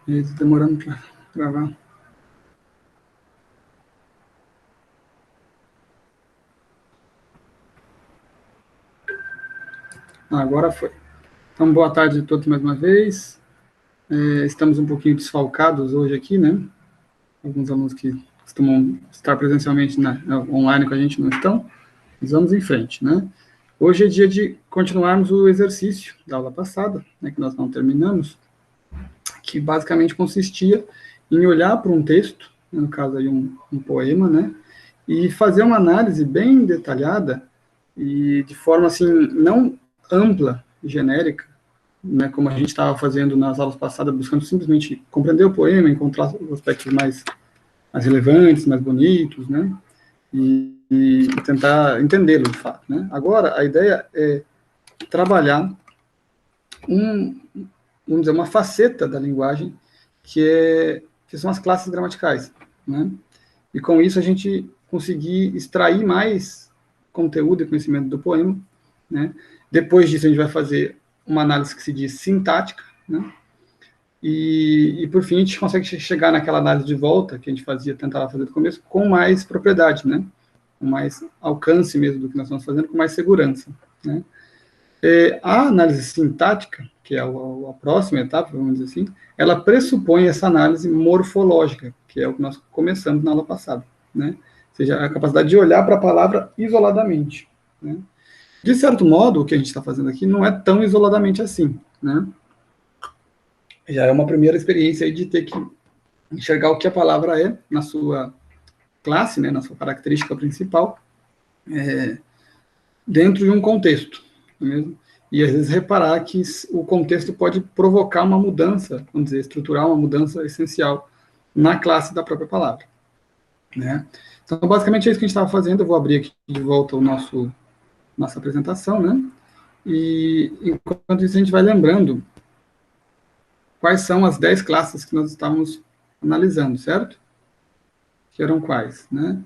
Está demorando para gravar. Agora foi. Então, boa tarde a todos mais uma vez. Estamos um pouquinho desfalcados hoje aqui, né? Alguns alunos que costumam estar presencialmente online com a gente não estão. Mas vamos em frente, né? Hoje é dia de continuarmos o exercício da aula passada, né, que nós não terminamos, que basicamente consistia em olhar para um texto, no caso aí um poema, né? E fazer uma análise bem detalhada e de forma, assim, não ampla, genérica, né, como a gente estava fazendo nas aulas passadas, buscando simplesmente compreender o poema, encontrar os aspectos mais relevantes, mais bonitos, né, e tentar entendê-lo, de fato, né. Agora, a ideia é trabalhar vamos dizer, uma faceta da linguagem que são as classes gramaticais, né, e com isso a gente conseguir extrair mais conteúdo e conhecimento do poema, né. Depois disso a gente vai fazer uma análise que se diz sintática, né, e por fim a gente consegue chegar naquela análise de volta que a gente tentava fazer no começo, com mais propriedade, né, com mais alcance mesmo do que nós estamos fazendo, com mais segurança, né. A análise sintática, que é a próxima etapa, vamos dizer assim, ela pressupõe essa análise morfológica, que é o que nós começamos na aula passada, né? Ou seja, a capacidade de olhar para a palavra isoladamente, né? De certo modo, o que a gente está fazendo aqui não é tão isoladamente assim, né? Já é uma primeira experiência aí de ter que enxergar o que a palavra é na sua classe, né, na sua característica principal, dentro de um contexto, não é mesmo? E às vezes reparar que o contexto pode provocar uma mudança, vamos dizer, estruturar uma mudança essencial na classe da própria palavra, né? Então, basicamente é isso que a gente estava fazendo. Eu vou abrir aqui de volta nossa apresentação, né? E enquanto isso a gente vai lembrando quais são as 10 classes que nós estávamos analisando, certo? Que eram quais, né?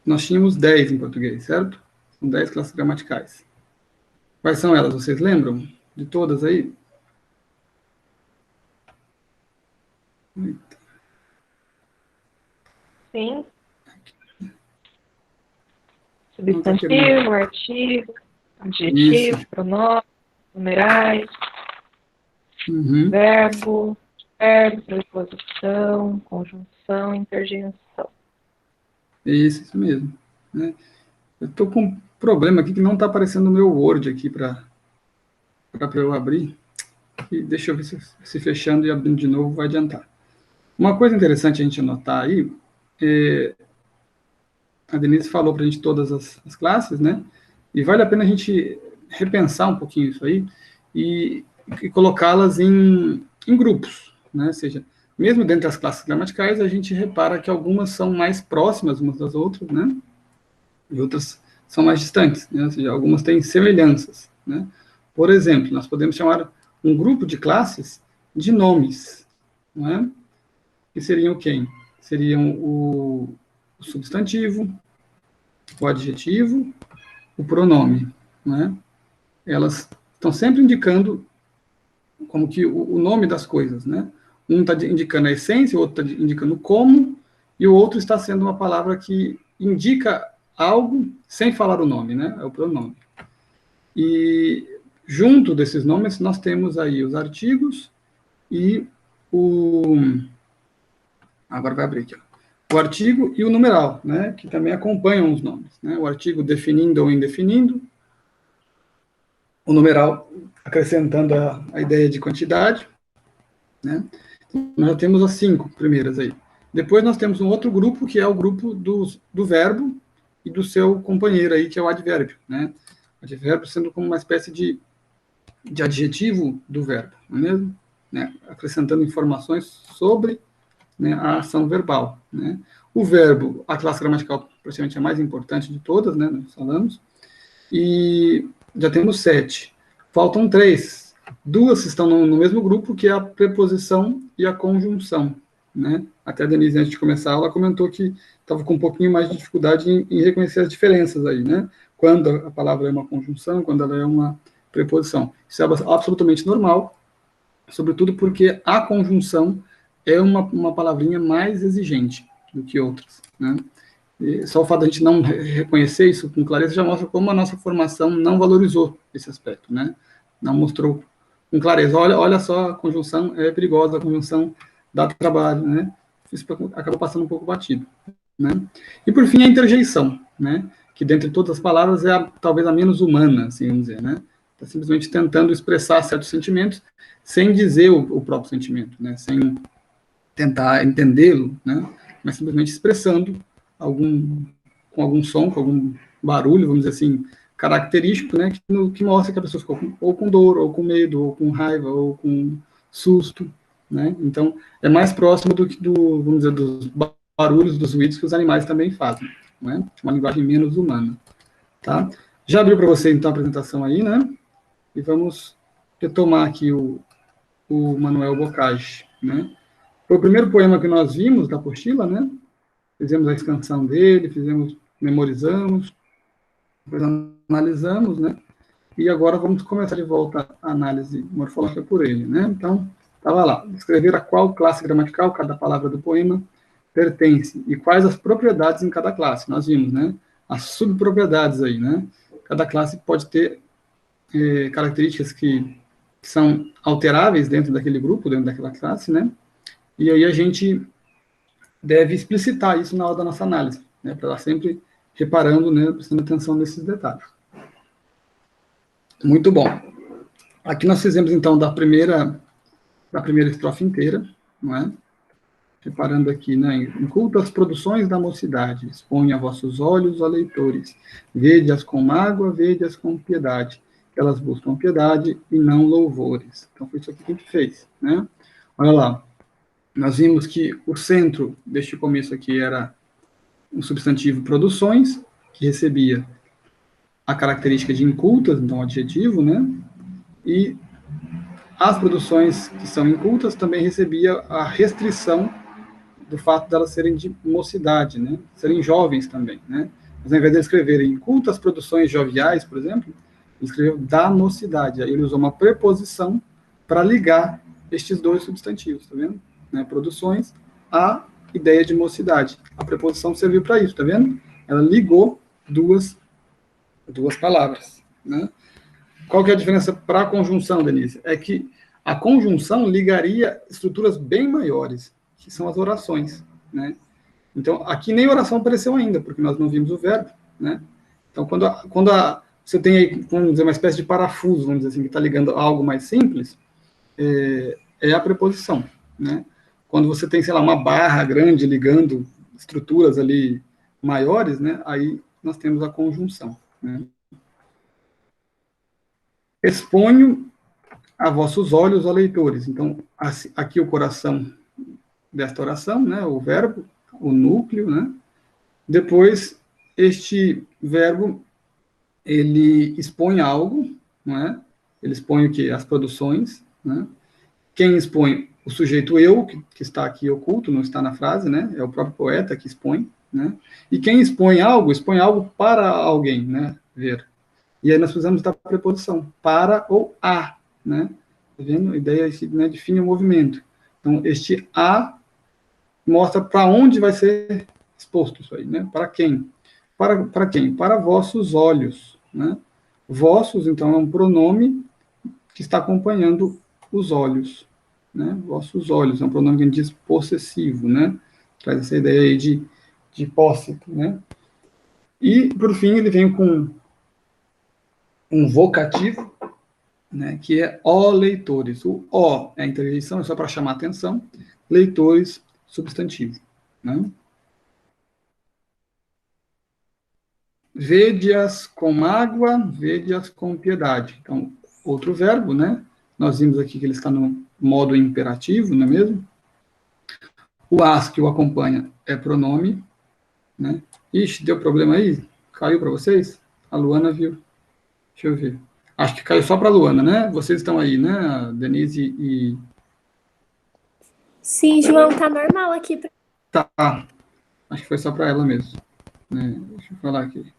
Nós tínhamos 10 em português, certo? São 10 classes gramaticais. Quais são elas? Vocês lembram de todas aí? Sim. Substantivo, artigo, adjetivo, pronome, numerais, verbo, preposição, conjunção, interjeição. Isso mesmo, né? Eu estou com um problema aqui que não está aparecendo no meu Word aqui para eu abrir. E deixa eu ver se fechando e abrindo de novo vai adiantar. Uma coisa interessante a gente anotar aí, a Denise falou para a gente todas as classes, né? E vale a pena a gente repensar um pouquinho isso aí e colocá-las em grupos, né? Ou seja, mesmo dentro das classes gramaticais, a gente repara que algumas são mais próximas umas das outras, né? E outras são mais distantes, né? Ou seja, algumas têm semelhanças, né? Por exemplo, nós podemos chamar um grupo de classes de nomes, né? Que seriam quem? Seriam o substantivo, o adjetivo, o pronome, né? Elas estão sempre indicando como que o nome das coisas, né? Um está indicando a essência, o outro está indicando como, e o outro está sendo uma palavra que indica algo sem falar o nome, né? É o pronome. E junto desses nomes nós temos aí os artigos e agora vai abrir aqui, ó. O artigo e o numeral, né? Que também acompanham os nomes, né? O artigo definindo ou indefinindo, o numeral acrescentando a ideia de quantidade, né? Nós já temos as 5 primeiras aí. Depois nós temos um outro grupo, que é o grupo do verbo e do seu companheiro aí, que é o advérbio, né? O advérbio sendo como uma espécie de adjetivo do verbo, não é mesmo? Né? Acrescentando informações sobre, né, a ação verbal, né? O verbo, a classe gramatical, praticamente a mais importante de todas, né? Nós falamos. E já temos 7. Faltam 3. 2 estão no mesmo grupo, que é a preposição e a conjunção, né? Até a Denise, antes de começar, ela comentou que estava com um pouquinho mais de dificuldade em reconhecer as diferenças aí, né? Quando a palavra é uma conjunção, quando ela é uma preposição. Isso é absolutamente normal, sobretudo porque a conjunção é uma palavrinha mais exigente do que outras, né? E só o fato de a gente não reconhecer isso com clareza já mostra como a nossa formação não valorizou esse aspecto, né? Não mostrou com clareza. Olha só, a conjunção é perigosa, a conjunção dá trabalho, né? Isso acaba passando um pouco batido, né? E por fim a interjeição, né? Que dentre todas as palavras é talvez a menos humana, assim vamos dizer, né? Está simplesmente tentando expressar certos sentimentos sem dizer o próprio sentimento, né? Sem tentar entendê-lo, né? Mas simplesmente expressando com algum som, com algum barulho, vamos dizer assim, característico, né? Que mostra que a pessoa ficou ou com dor, ou com medo, ou com raiva, ou com susto, né? Então, é mais próximo vamos dizer, dos barulhos, dos ruídos que os animais também fazem, né? Uma linguagem menos humana, tá? Já abriu para você, então, a apresentação aí, né? E vamos retomar aqui o Manuel Bocage, né? Foi o primeiro poema que nós vimos da apostila, né? Fizemos a expansão dele, memorizamos, depois analisamos, né? E agora vamos começar de volta a análise morfológica por ele, né? Então, estava lá, descrever a qual classe gramatical cada palavra do poema pertence e quais as propriedades em cada classe. Nós vimos, né? As subpropriedades aí, né? Cada classe pode ter características que são alteráveis dentro daquele grupo, dentro daquela classe, né? E aí a gente deve explicitar isso na hora da nossa análise, né, para estar sempre reparando, né, prestando atenção nesses detalhes. Muito bom. Aqui nós fizemos, então, da primeira estrofe inteira, não é? Reparando aqui, né, inculta as produções da mocidade, expõe a vossos olhos, ó leitores, vede-as com mágoa, vede-as com piedade, que elas buscam piedade e não louvores. Então, foi isso aqui que a gente fez, né? Olha lá, nós vimos que o centro deste começo aqui era um substantivo produções, que recebia a característica de incultas, então adjetivo, né? E as produções que são incultas também recebia a restrição do fato de elas serem de mocidade, né? Serem jovens também, né? Mas ao invés de escreverem incultas produções joviais, por exemplo, ele escreveu da mocidade. Aí ele usou uma preposição para ligar estes dois substantivos, tá vendo? Né? Produções à ideia de mocidade. A preposição serviu para isso, tá vendo? Ela ligou duas palavras, né? Qual que é a diferença para a conjunção, Denise? É que a conjunção ligaria estruturas bem maiores, que são as orações, né? Então, aqui nem oração apareceu ainda, porque nós não vimos o verbo, né? Então, você tem aí, vamos dizer, uma espécie de parafuso, vamos dizer assim, que está ligando a algo mais simples, é a preposição, né? Quando você tem, sei lá, uma barra grande ligando estruturas ali maiores, né? Aí nós temos a conjunção, né? Exponho a vossos olhos, ó leitores. Então, aqui o coração desta oração, né? O verbo, o núcleo, né? Depois, este verbo, ele expõe algo, não é? Ele expõe o quê? As produções, né? Quem expõe? O sujeito eu, que está aqui oculto, não está na frase, né? É o próprio poeta que expõe, né? E quem expõe algo para alguém, né? Ver. E aí nós precisamos da preposição, para ou a, né? Tá vendo? A ideia é que, né, define o movimento. Então, este a mostra para onde vai ser exposto isso aí, né? Para quem? Para quem? Para vossos olhos, né? Vossos, então, é um pronome que está acompanhando os olhos, né? Vossos olhos, é um pronome que a gente diz possessivo, né? Traz essa ideia aí de posse, né? E, por fim, ele vem com um vocativo, né, que é ó leitores. O ó é a interjeição, é só para chamar atenção. Leitores, substantivo. Né? Vede-as com mágoa, vede-as com piedade. Então, outro verbo, né? Nós vimos aqui que ele está no modo imperativo, não é mesmo? O as que o acompanha é pronome, né? Ixi, deu problema aí? Caiu para vocês? A Luana viu. Deixa eu ver. Acho que caiu só para a Luana, né? Vocês estão aí, né? Denise e... Sim, João, tá normal aqui. Tá. Acho que foi só para ela mesmo. Né? Deixa eu falar aqui.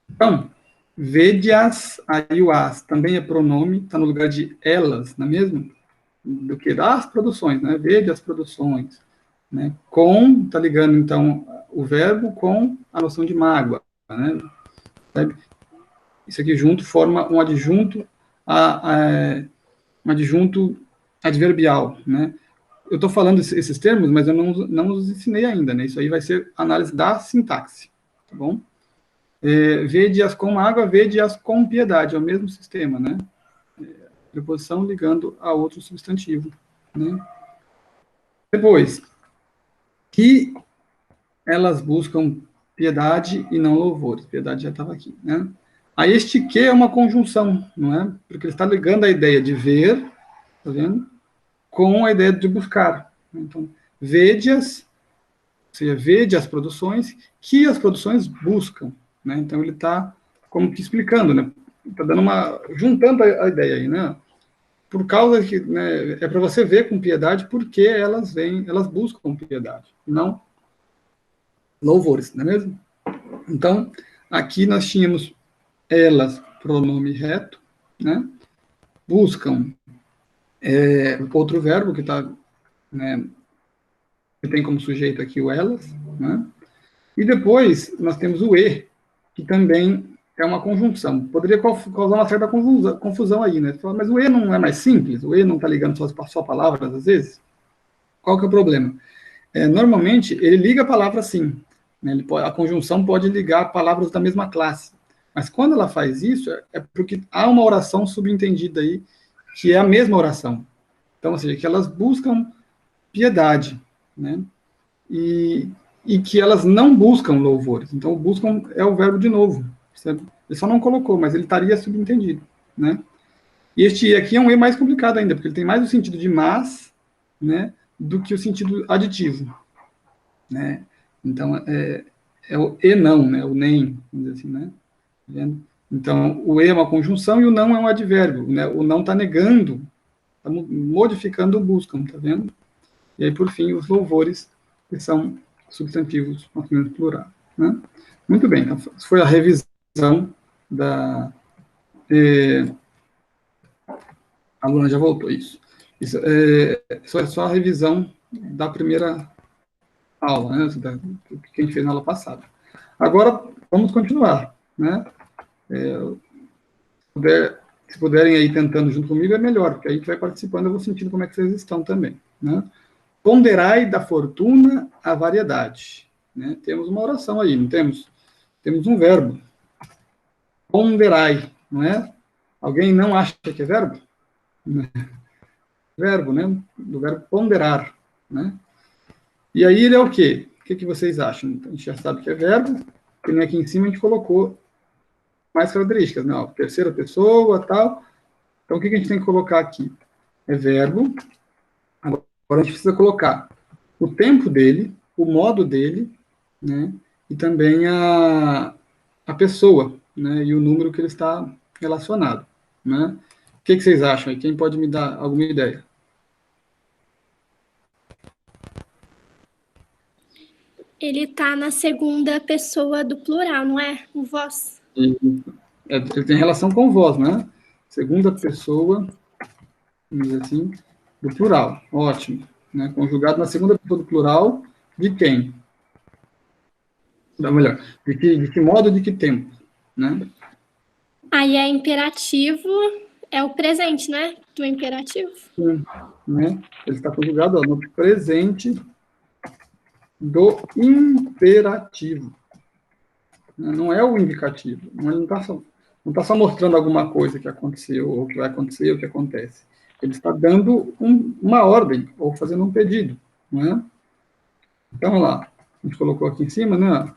Então, vede-as, aí o as também é pronome, está no lugar de elas, não é mesmo? Do que das produções, né? Vede as produções. Né? Com, está ligando, então, o verbo com a noção de mágoa. Né? Isso aqui junto forma um adjunto, um adjunto adverbial. Né? Eu estou falando esses termos, mas eu não os ensinei ainda. Né? Isso aí vai ser análise da sintaxe. Tá bom? Vede-as com água, vede-as com piedade. É o mesmo sistema. Né? Preposição ligando a outro substantivo. Né? Depois, que elas buscam piedade e não louvores. Piedade já estava aqui, né? Aí este que é uma conjunção, não é? Porque ele está ligando a ideia de ver, tá vendo? Com a ideia de buscar. Então, vede-as, ou seja, vede as produções que as produções buscam, né? Então ele está como que explicando, né? Está dando juntando a ideia aí, né? Por causa que, né, é para você ver com piedade porque elas buscam piedade, não louvores, não é mesmo? Então, aqui nós tínhamos elas, pronome reto, né? Buscam outro verbo que está, né, que tem como sujeito aqui o elas, né? E depois nós temos o e, que também é uma conjunção. Poderia causar uma certa confusão aí, né? Mas o e não é mais simples? O e não está ligando só palavras, às vezes? Qual que é o problema? Normalmente, ele liga a palavra sim. Né? A conjunção pode ligar palavras da mesma classe. Mas quando ela faz isso, é porque há uma oração subentendida aí, que é a mesma oração. Então, ou seja, que elas buscam piedade, né? E que elas não buscam louvores. Então, o buscam é o verbo de novo. Percebe? Ele só não colocou, mas ele estaria subentendido, né? E este e aqui é um e mais complicado ainda, porque ele tem mais o sentido de mas, né, do que o sentido aditivo, né? Então, é o e não, né? O nem, vamos dizer assim, né? Tá vendo? Então, o e é uma conjunção e o não é um advérbio, né? O não está negando, está modificando o buscam, tá vendo? E aí, por fim, os louvores, que são substantivos masculinos plural, né? Muito bem, então, foi a revisão da... a Luna já voltou, isso. Isso é só a revisão da primeira aula, né? Que a gente fez na aula passada. Agora, vamos continuar, né? Se puderem aí tentando junto comigo, é melhor, porque aí a gente vai participando, eu vou sentindo como é que vocês estão também, né? Ponderai da fortuna a variedade, né? Temos uma oração aí, não temos? Temos um verbo. Ponderai, não é? Alguém não acha que é verbo? Verbo, né? Do verbo ponderar, né? E aí ele é o quê? O que vocês acham? A gente já sabe que é verbo, e nem aqui em cima a gente colocou mais características, né? Ó, terceira pessoa, tal. Então, o que a gente tem que colocar aqui? É verbo. Agora a gente precisa colocar o tempo dele, o modo dele, né? E também a pessoa, né? E o número que ele está relacionado, né? O que vocês acham aí? Quem pode me dar alguma ideia? Ele está na segunda pessoa do plural, não é? O vós. Ele tem relação com voz, né? Segunda pessoa, vamos dizer assim, do plural. Ótimo. Né? Conjugado na segunda pessoa do plural, de quem? Ou melhor, de que modo, de que tempo? Né? Aí é imperativo, é o presente, né? Do imperativo. Sim, né? Ele está conjugado no presente do imperativo. Não é o indicativo. Não está só mostrando alguma coisa que aconteceu, ou que vai acontecer, ou que acontece. Ele está dando uma ordem, ou fazendo um pedido. Não é? Então, vamos lá. A gente colocou aqui em cima, né?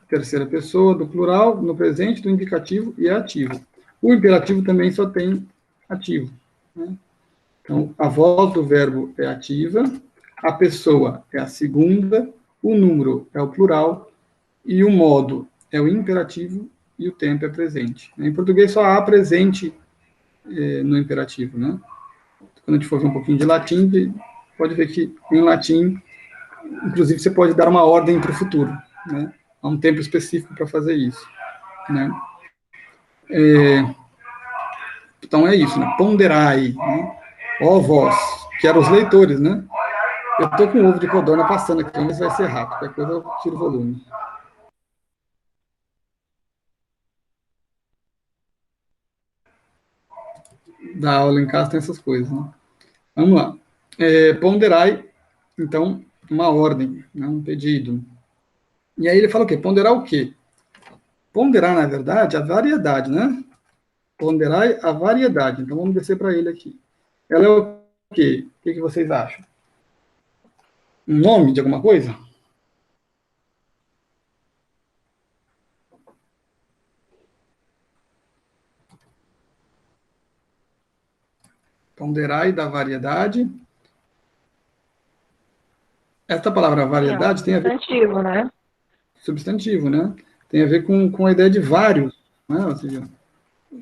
Terceira pessoa do plural, no presente, do indicativo e é ativo. O imperativo também só tem ativo. Né? Então, a voz do verbo é ativa, a pessoa é a segunda, o número é o plural e o modo é o imperativo e o tempo é presente. Em português só há presente no imperativo, né? Quando a gente for ver um pouquinho de latim, pode ver que em latim, inclusive, você pode dar uma ordem para o futuro, né? há um tempo específico para fazer isso, né? Então é isso, né? Ponderai, né? Ó vós, que eram os leitores, né? Eu tô com o ovo de codorna passando aqui, mas vai ser rápido, qualquer coisa eu tiro o volume. Da aula em casa tem essas coisas, né? Vamos lá. Ponderai, então, uma ordem, né? Um pedido. E aí ele fala o quê? Ponderar o quê? Ponderar, na verdade, a variedade, né? Ponderai a variedade. Então, vamos descer para ele aqui. Ela é o quê? O que vocês acham? Um nome de alguma coisa? Ponderai da variedade. Esta palavra variedade tem a ver Substantivo, né? substantivo, né? Tem a ver com a ideia de vários, né? Ou seja,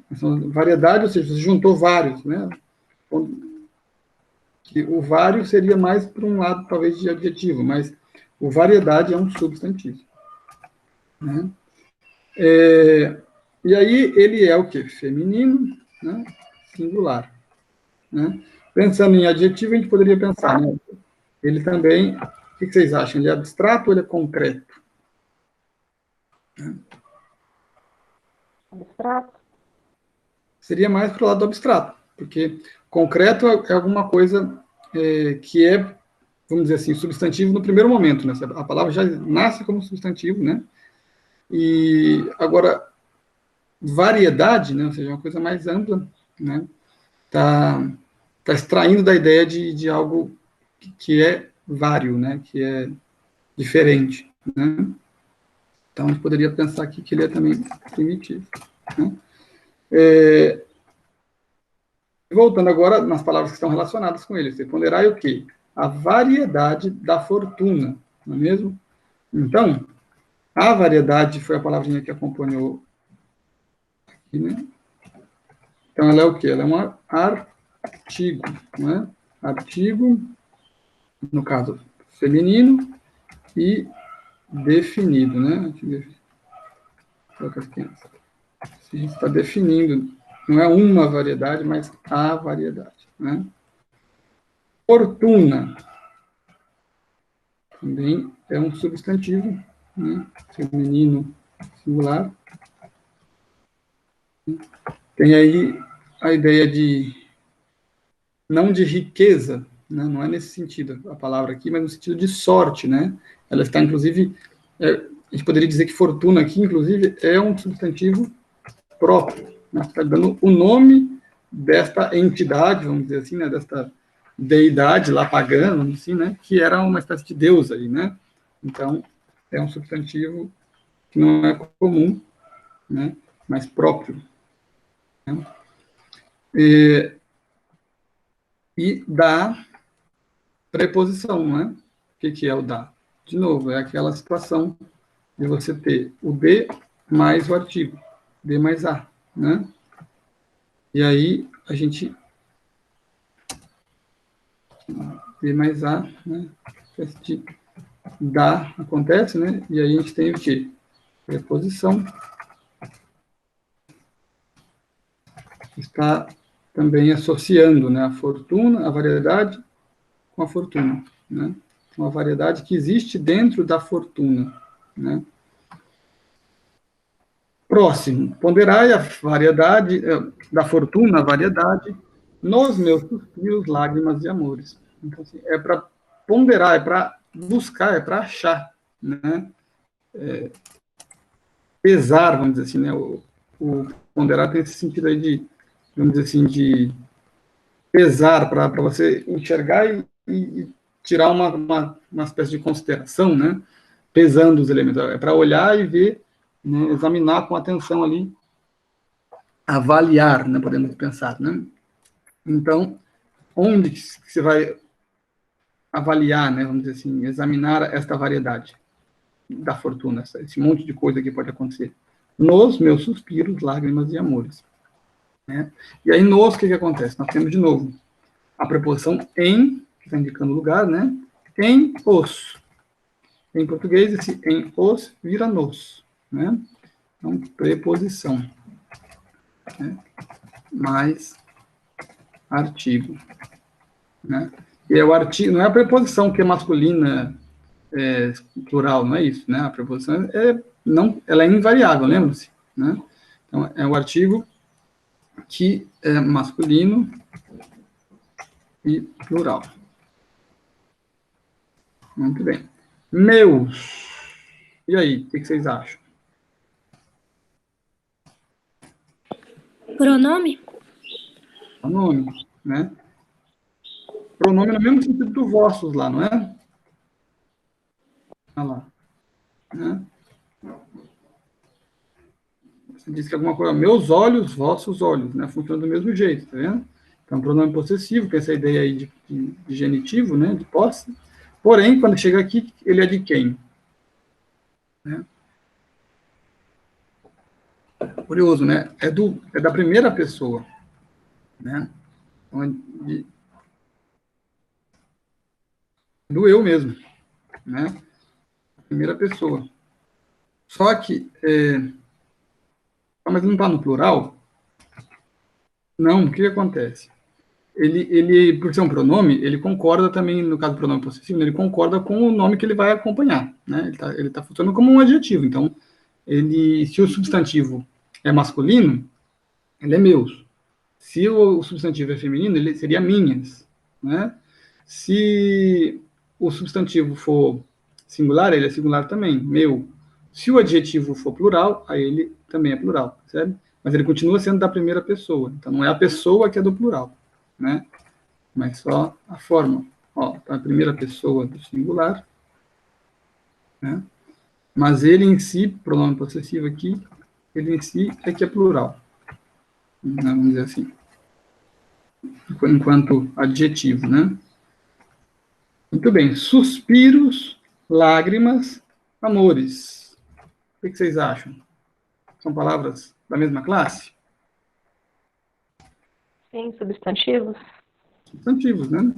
variedade, ou seja, você juntou vários, né? Que o vário seria mais para um lado, talvez, de adjetivo, mas o variedade é um substantivo. Né? E aí ele é o quê? Feminino, né? Singular. Né? Pensando em adjetivo, a gente poderia pensar, né? Ele também, o que vocês acham? Ele é abstrato ou ele é concreto? Abstrato. Seria mais para o lado do abstrato, porque concreto é alguma coisa que é, vamos dizer assim, substantivo no primeiro momento, né? A palavra já nasce como substantivo, né? E agora, variedade, né? Ou seja, uma coisa mais ampla, né? Tá extraindo da ideia de algo que é vário, né? Que é diferente, né? Então, a gente poderia pensar aqui que ele é também primitivo, né? Voltando agora nas palavras que estão relacionadas com ele, você ponderai o quê? A variedade da fortuna, não é mesmo? Então, a variedade foi a palavrinha que acompanhou aqui, né? Então, ela é o quê? Ela é um artigo, né? Artigo, no caso, feminino e definido, né? Coloca aqui. A gente está definindo, não é uma variedade, mas a variedade, né? Fortuna também é um substantivo, né? Feminino singular. Tem aí a ideia de, não de riqueza, né? Não é nesse sentido a palavra aqui, mas no sentido de sorte, né? Ela está, inclusive, a gente poderia dizer que fortuna aqui, inclusive, é um substantivo próprio, né? Está dando o nome desta entidade, vamos dizer assim, né? Desta deidade lá pagã, vamos dizer assim, né? Que era uma espécie de deusa aí, né? Então, é um substantivo que não é comum, né? Mas próprio. Né? E da preposição, né? O que é o da? De novo, é aquela situação de você ter o de mais o artigo, de mais a, né? E aí a gente de mais a, né? De da acontece, né? E aí a gente tem o quê? Preposição. Está também associando, né, a fortuna, a variedade com a fortuna, né? Uma variedade que existe dentro da fortuna, né? Próximo, ponderai a variedade da fortuna, a variedade, nos meus suspiros, lágrimas e amores. Então, assim, é para ponderar, é para buscar, é para achar, né? Pesar, vamos dizer assim, né? O ponderar tem esse sentido aí de, vamos dizer assim, de pesar, para você enxergar e tirar uma espécie de consideração, né? Pesando os elementos. É para olhar e ver, né? Examinar com atenção ali, avaliar, né? Podemos pensar, né? Então, onde que você vai avaliar, né? Vamos dizer assim, examinar esta variedade da fortuna, esse monte de coisa que pode acontecer. Nos meus suspiros, lágrimas e amores. Né? E aí, nos, o que acontece? Nós temos, de novo, a preposição em, que está indicando o lugar, né? Em os. em português, esse em os vira nos, né? Então, preposição, né? Mais artigo, né? E é o artigo, não é a preposição que é masculina, plural, não é isso, né? A preposição ela é invariável, lembra-se, né? Então, é o artigo que é masculino e plural. Muito bem. Meus. E aí, o que vocês acham? Pronome? Pronome, né? Pronome no mesmo sentido do vossos lá, não é? Olha lá. Né? Você diz que alguma coisa, meus olhos, vossos olhos, né? Funciona do mesmo jeito, tá vendo? Então, pronome possessivo, que é essa ideia aí de genitivo, né? De posse. Porém, quando chega aqui, ele é de quem? Né? Curioso, né? É da primeira pessoa, né? Então, do eu mesmo, né? Primeira pessoa. Só que, mas não está no plural? Não, o que acontece? Ele, por ser um pronome, ele concorda também, no caso do pronome possessivo, ele concorda com o nome que ele vai acompanhar, né? Ele tá funcionando como um adjetivo. Então, se o substantivo é masculino, ele é meus. Se o substantivo é feminino, ele seria minhas, né? Se o substantivo for singular, ele é singular também, meu. Se o adjetivo for plural, aí ele também é plural, percebe? Mas ele continua sendo da primeira pessoa. Então, não é a pessoa que é do plural, né? Mas só a forma. Ó, tá a primeira pessoa do singular, né? Mas ele em si, pronome possessivo aqui, ele em si é que é plural. Né? Vamos dizer assim. Enquanto adjetivo, né? Muito bem. Suspiros, lágrimas, amores. O que vocês acham? São palavras da mesma classe? Sim, substantivos. Substantivos, né?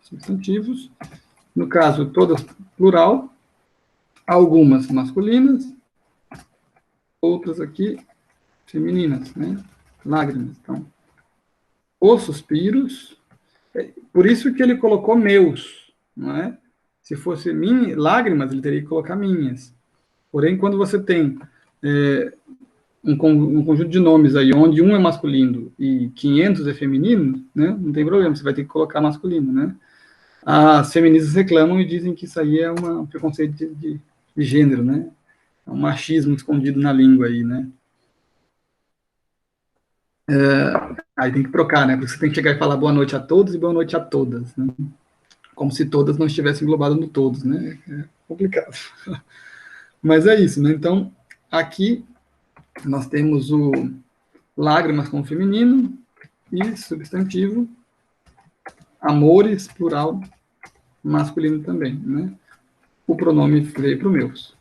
Substantivos. No caso, todas plural. Algumas masculinas. Outras aqui femininas, né? Lágrimas. Então, os suspiros. Por isso que ele colocou meus, não é? Se fosse lágrimas, ele teria que colocar minhas. Porém, quando você tem um conjunto de nomes aí, onde um é masculino e 500 é feminino, né? Não tem problema, você vai ter que colocar masculino, né? As feministas reclamam e dizem que isso aí é um preconceito de gênero, né? É um machismo escondido na língua aí, né? Aí tem que trocar, né? Porque você tem que chegar e falar boa noite a todos e boa noite a todas, né? Como se todas não estivessem englobadas no todos, né? É complicado. Mas é isso, né? Então, aqui nós temos o lágrimas como feminino e substantivo, amores, plural, masculino também, né? O pronome veio para o meus,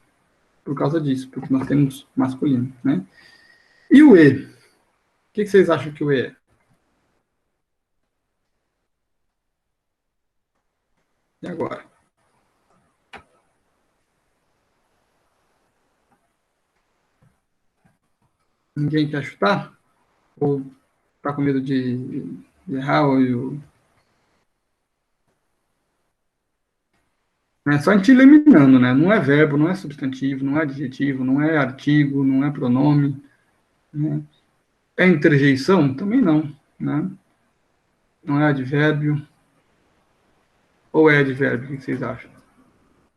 por causa disso, porque nós temos masculino, né? E o e? O que vocês acham que o e é? E agora? Ninguém quer chutar? Ou está com medo de errar? É só a gente ir eliminando, né? Não é verbo, não é substantivo, não é adjetivo, não é artigo, não é pronome. Né? É interjeição? Também não, né? Não é advérbio. Ou é advérbio? O que vocês acham?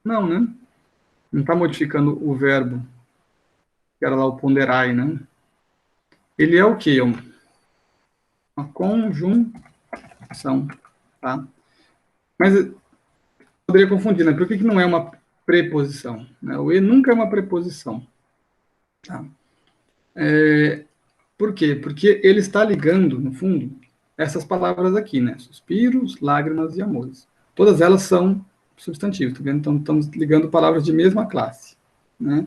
Não, né? Não está modificando o verbo, que era lá o ponderai, né? Ele é o quê? Uma conjunção, tá? Mas poderia confundir, né? Por que não é uma preposição? Né? O e nunca é uma preposição. Tá? Por quê? Porque ele está ligando, no fundo, essas palavras aqui, né? Suspiros, lágrimas e amores. Todas elas são substantivos, tá vendo? Então, estamos ligando palavras de mesma classe, né?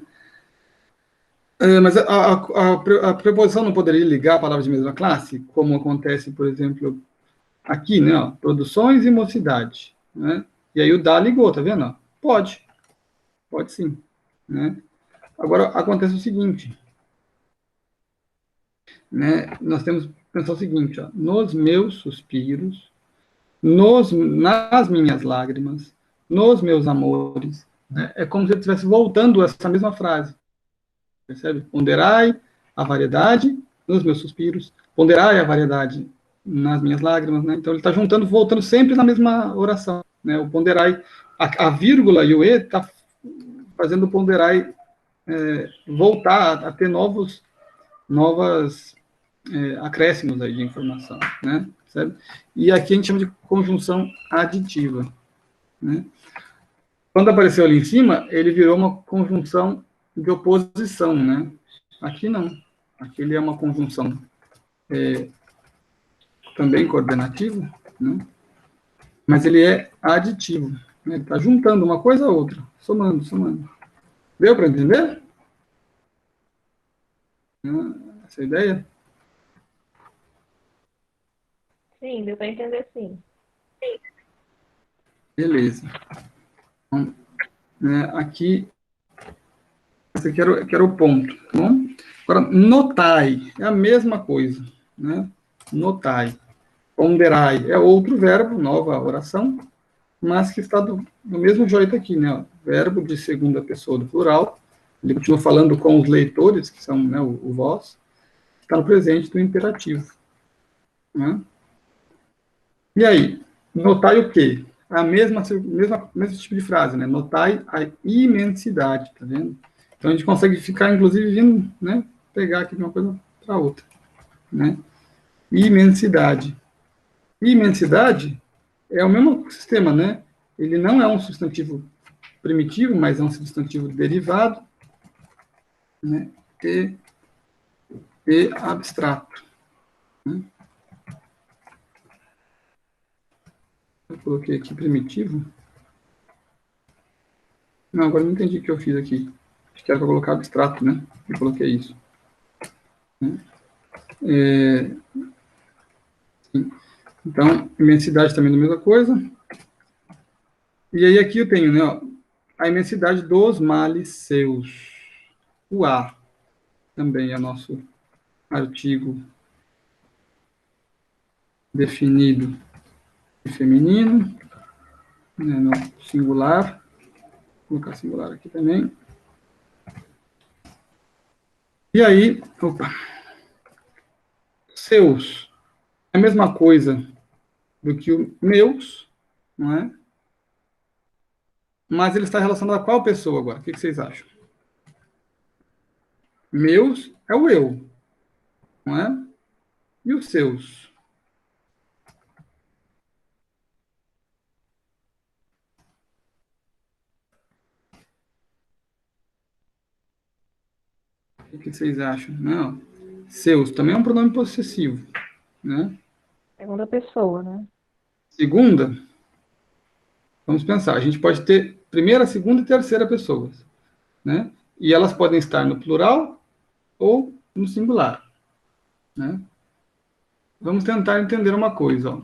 Mas a preposição não poderia ligar palavras de mesma classe, como acontece, por exemplo, aqui, né? Ó, produções e mocidade, né? E aí o da ligou, tá vendo? Pode. Pode sim, né? Agora, acontece o seguinte, né? Nós temos que pensar o seguinte, ó, nos meus suspiros, nas minhas lágrimas, nos meus amores, né? É como se ele estivesse voltando a essa mesma frase, percebe? Ponderai a variedade nos meus suspiros, ponderai a variedade nas minhas lágrimas, né? Então ele está juntando, voltando sempre na mesma oração, né? O ponderai, a vírgula e o e está fazendo o ponderai voltar a ter novas acréscimos aí de informação, né? Certo? E aqui a gente chama de conjunção aditiva, né? Quando apareceu ali em cima, ele virou uma conjunção de oposição, né? Aqui não. Aqui ele é uma conjunção também coordenativa, né? Mas ele é aditivo, né? Ele está juntando uma coisa a outra, somando, somando. Deu para entender? Essa ideia? Sim, deu para entender sim. Beleza. Então, aqui, esse aqui era o ponto. Tá bom? Agora, notai é a mesma coisa. Né? Notai. Ponderai é outro verbo, nova oração, mas que está do mesmo jeito aqui. Né? Verbo de segunda pessoa do plural. Ele continua falando com os leitores, que são, né, o vós. Está no presente do imperativo. Né? E aí, notai o quê? A mesmo tipo de frase, né? Notai a imensidade, tá vendo? Então a gente consegue ficar, inclusive, vindo, né? Pegar aqui de uma coisa para outra, né? Imensidade. Imensidade é o mesmo sistema, né? Ele não é um substantivo primitivo, mas é um substantivo derivado, né? E abstrato. Né? Eu coloquei aqui primitivo. Não, agora não entendi o que eu fiz aqui. Acho que era para colocar abstrato, né? Eu coloquei isso. Então, imensidade também é a mesma coisa. E aí aqui eu tenho, né, ó, a imensidade dos males seus. O A também é nosso artigo definido em feminino, né, no singular. Vou colocar singular aqui também. E aí, seus é a mesma coisa do que o meus, não é? Mas ele está relacionado a qual pessoa agora? O que vocês acham? Meus é o eu, não é? E os seus? O que vocês acham? Não. Seus também é um pronome possessivo, né? Segunda pessoa, né? Segunda, vamos pensar, a gente pode ter primeira, segunda e terceira pessoas, né? E elas podem estar no plural ou no singular, né? Vamos tentar entender uma coisa, ó.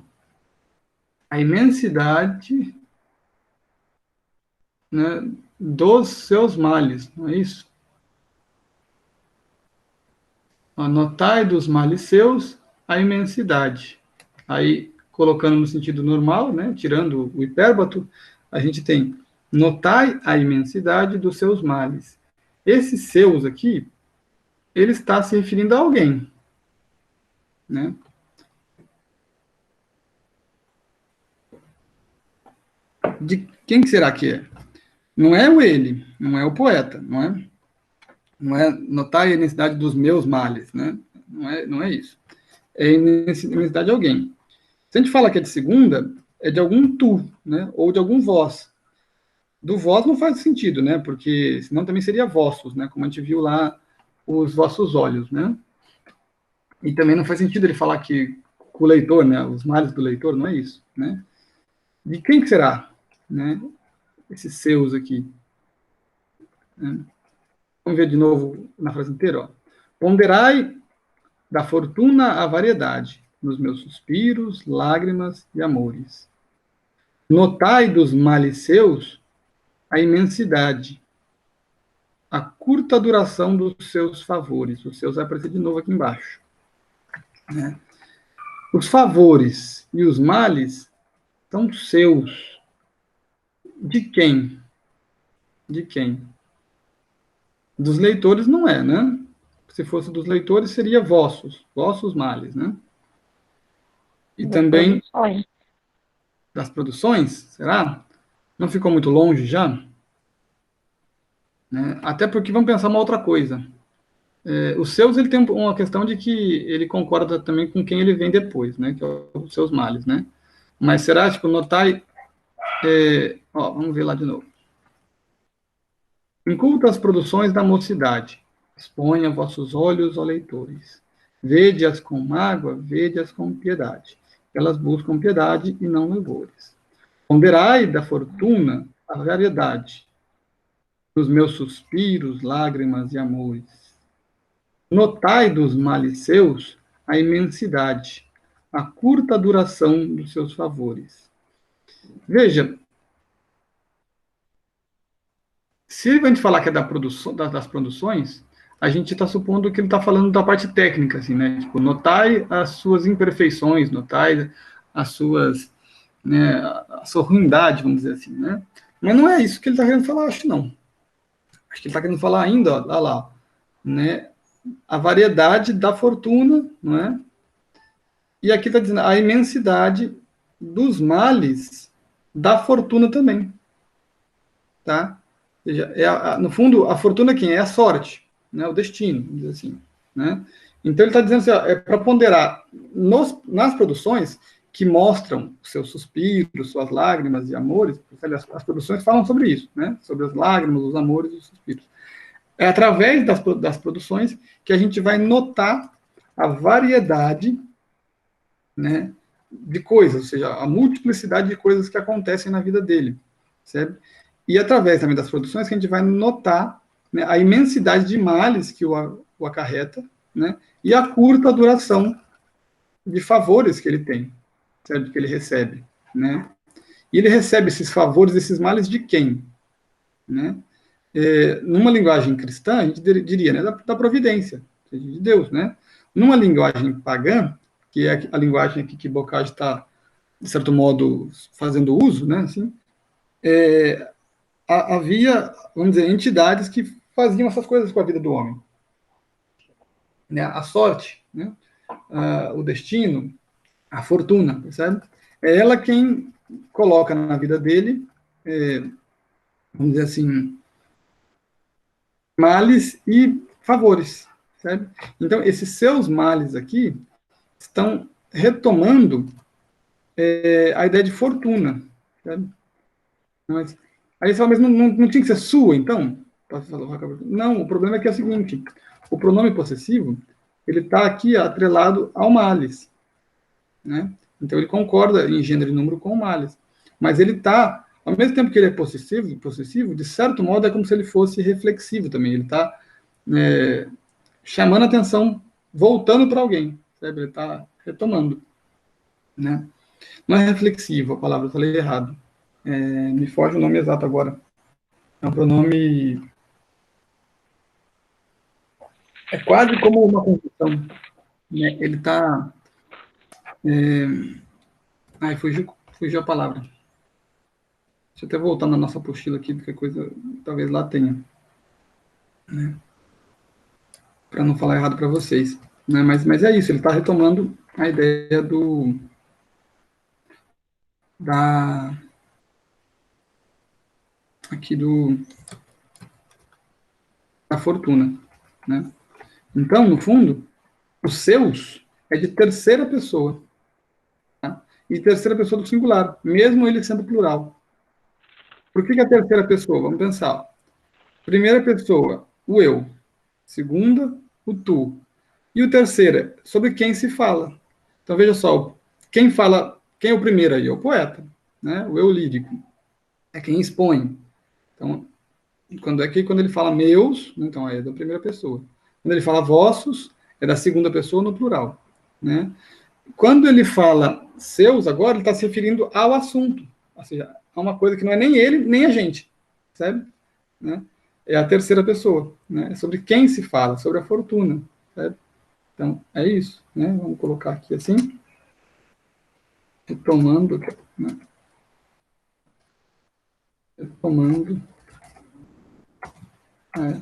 A imensidade, né, dos seus males, não é isso? Notai dos males seus a imensidade. Aí, colocando no sentido normal, né, tirando o hipérbato, a gente tem notai a imensidade dos seus males. Esses seus aqui, ele está se referindo a alguém, né? De quem será que é? Não é o ele, não é o poeta, não é? Não é notar a imensidade dos meus males, né? Não é isso. É a imensidade de alguém. Se a gente fala que é de segunda, é de algum tu, né? Ou de algum vós. Do vós não faz sentido, né? Porque senão também seria vossos, né? Como a gente viu lá, os vossos olhos, né? E também não faz sentido ele falar que com o leitor, né? Os males do leitor, não é isso, né? De quem que será, né? Esses seus aqui. Né? Vamos ver de novo na frase inteira, ó. Ponderai da fortuna a variedade, nos meus suspiros, lágrimas e amores. Notai dos males seus a imensidade, curta duração dos seus favores. Os seus vai aparecer de novo aqui embaixo. Né? Os favores e os males são seus. De quem? De quem? Dos leitores não é, né? Se fosse dos leitores, seria vossos males, né? E Das também produções. das produções, será? Não ficou muito longe já? Né? Até porque vamos pensar uma outra coisa. Os seus, ele tem uma questão de que ele concorda também com quem ele vem depois, né? Que é os seus males, né? Mas será, tipo, notai... vamos ver lá de novo. Inculta as produções da mocidade. Exponha vossos olhos, ó leitores. Vede-as com mágoa, vede-as com piedade. Elas buscam piedade e não louvores. Ponderai da fortuna a variedade dos meus suspiros, lágrimas e amores. Notai dos males seus a imensidade, a curta duração dos seus favores. Veja, se a gente falar que é da produção, das produções, a gente está supondo que ele está falando da parte técnica, assim, né? Tipo, notai as suas imperfeições, notai as suas, né, a sua ruindade, vamos dizer assim, né? Mas não é isso que ele está querendo falar, acho não. Acho que ele está querendo falar ainda, ó, lá, né? A variedade da fortuna, não é? E aqui está dizendo a imensidade dos males da fortuna também, tá? Ou seja, no fundo, a fortuna quem é? A sorte, né? O destino, vamos dizer assim, né? Então ele está dizendo assim, ó, é para ponderar nas produções que mostram seus suspiros, suas lágrimas e amores, as produções falam sobre isso, né? Sobre as lágrimas, os amores e os suspiros. É através das produções que a gente vai notar a variedade, né, de coisas, ou seja, a multiplicidade de coisas que acontecem na vida dele, certo? E através também das produções que a gente vai notar, né, a imensidade de males que o acarreta, né, e a curta duração de favores que ele tem, certo? Que ele recebe, né? E ele recebe esses favores, esses males de quem? Né? Numa linguagem cristã, a gente diria, né, da providência, de Deus, né? Numa linguagem pagã, que é a linguagem aqui que Bocage está, de certo modo, fazendo uso, né, assim, havia, vamos dizer, entidades que faziam essas coisas com a vida do homem. Né? A sorte, né? O destino, a fortuna, percebe? É ela quem coloca na vida dele, vamos dizer assim, males e favores, certo? Então, esses seus males aqui estão retomando a ideia de fortuna, certo? Mas, aí você fala, mas não tinha que ser sua, então? Não, o problema é que é o seguinte, o pronome possessivo, ele está aqui atrelado ao males, né? Então, ele concorda em gênero e número com o males, mas ele está, ao mesmo tempo que ele é possessivo, de certo modo é como se ele fosse reflexivo também, ele está chamando a atenção, voltando para alguém, sabe? Ele está retomando, né? Não é reflexivo a palavra, eu falei errado. Me foge o nome exato agora. É um pronome... É quase como uma conjunção. Né? Ele está... Ai, fugiu a palavra. Deixa eu até voltar na nossa apostila aqui, porque coisa talvez lá tenha. Né? Para não falar errado para vocês. Né? Mas é isso, ele está retomando a ideia da fortuna. Né? Então, no fundo, os seus é de terceira pessoa. Tá? E terceira pessoa do singular, mesmo ele sendo plural. Por que a terceira pessoa? Vamos pensar. Primeira pessoa, o eu. Segunda, o tu. E o terceira, sobre quem se fala. Então, veja só, quem fala, quem é o primeiro aí? É o poeta, né? O eu lírico. É quem expõe. Então, quando ele fala meus, então é da primeira pessoa. Quando ele fala vossos, é da segunda pessoa no plural, né? Quando ele fala seus, agora ele está se referindo ao assunto, ou seja, a uma coisa que não é nem ele, nem a gente, sabe? Né? é a terceira pessoa, né? É sobre quem se fala, sobre a fortuna, certo? Então, é isso, né? Vamos colocar aqui assim, retomando, né? Retomando, é.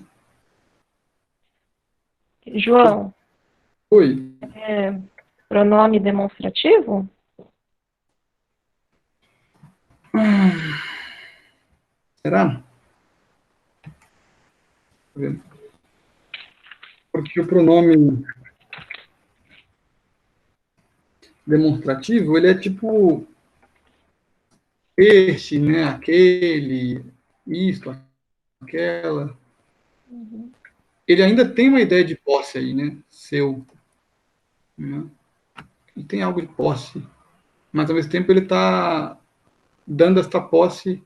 João, Oi, pronome demonstrativo? será? Porque o pronome demonstrativo, ele é tipo este, né? Aquele, isto, aquela. Uhum. Ele ainda tem uma ideia de posse aí, né? Seu, né? Ele tem algo de posse, mas ao mesmo tempo ele está dando esta posse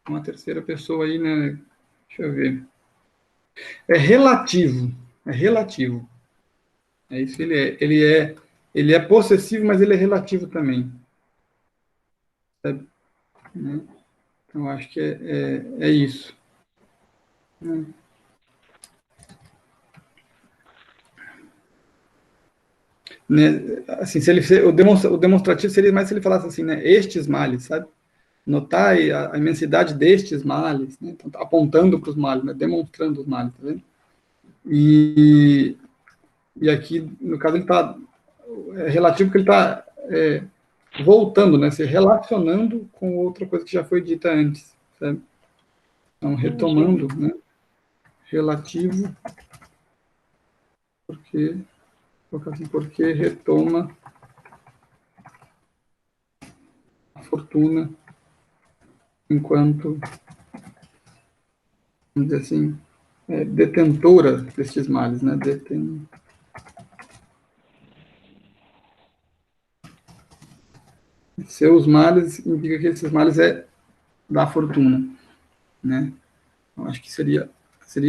a uma terceira pessoa aí, né? Deixa eu ver. É relativo, é relativo. É isso que ele é. Ele é possessivo, mas ele é relativo também. Sabe? Né? Então, eu acho que é isso. Né? Né? Assim, se ele, o demonstrativo seria mais se ele falasse assim, né? Estes males, sabe? Notai a imensidade destes males, né? Então, tá apontando para os males, né? Demonstrando os males, tá vendo? E aqui, no caso, ele está relativo porque ele está voltando, né? Se relacionando com outra coisa que já foi dita antes, sabe? Então, Entendi. retomando, né? Relativo, porque, assim, porque retoma a fortuna enquanto, vamos dizer assim, detentora destes males, né? Seus males indica que esses males é da fortuna, né? Eu acho que seria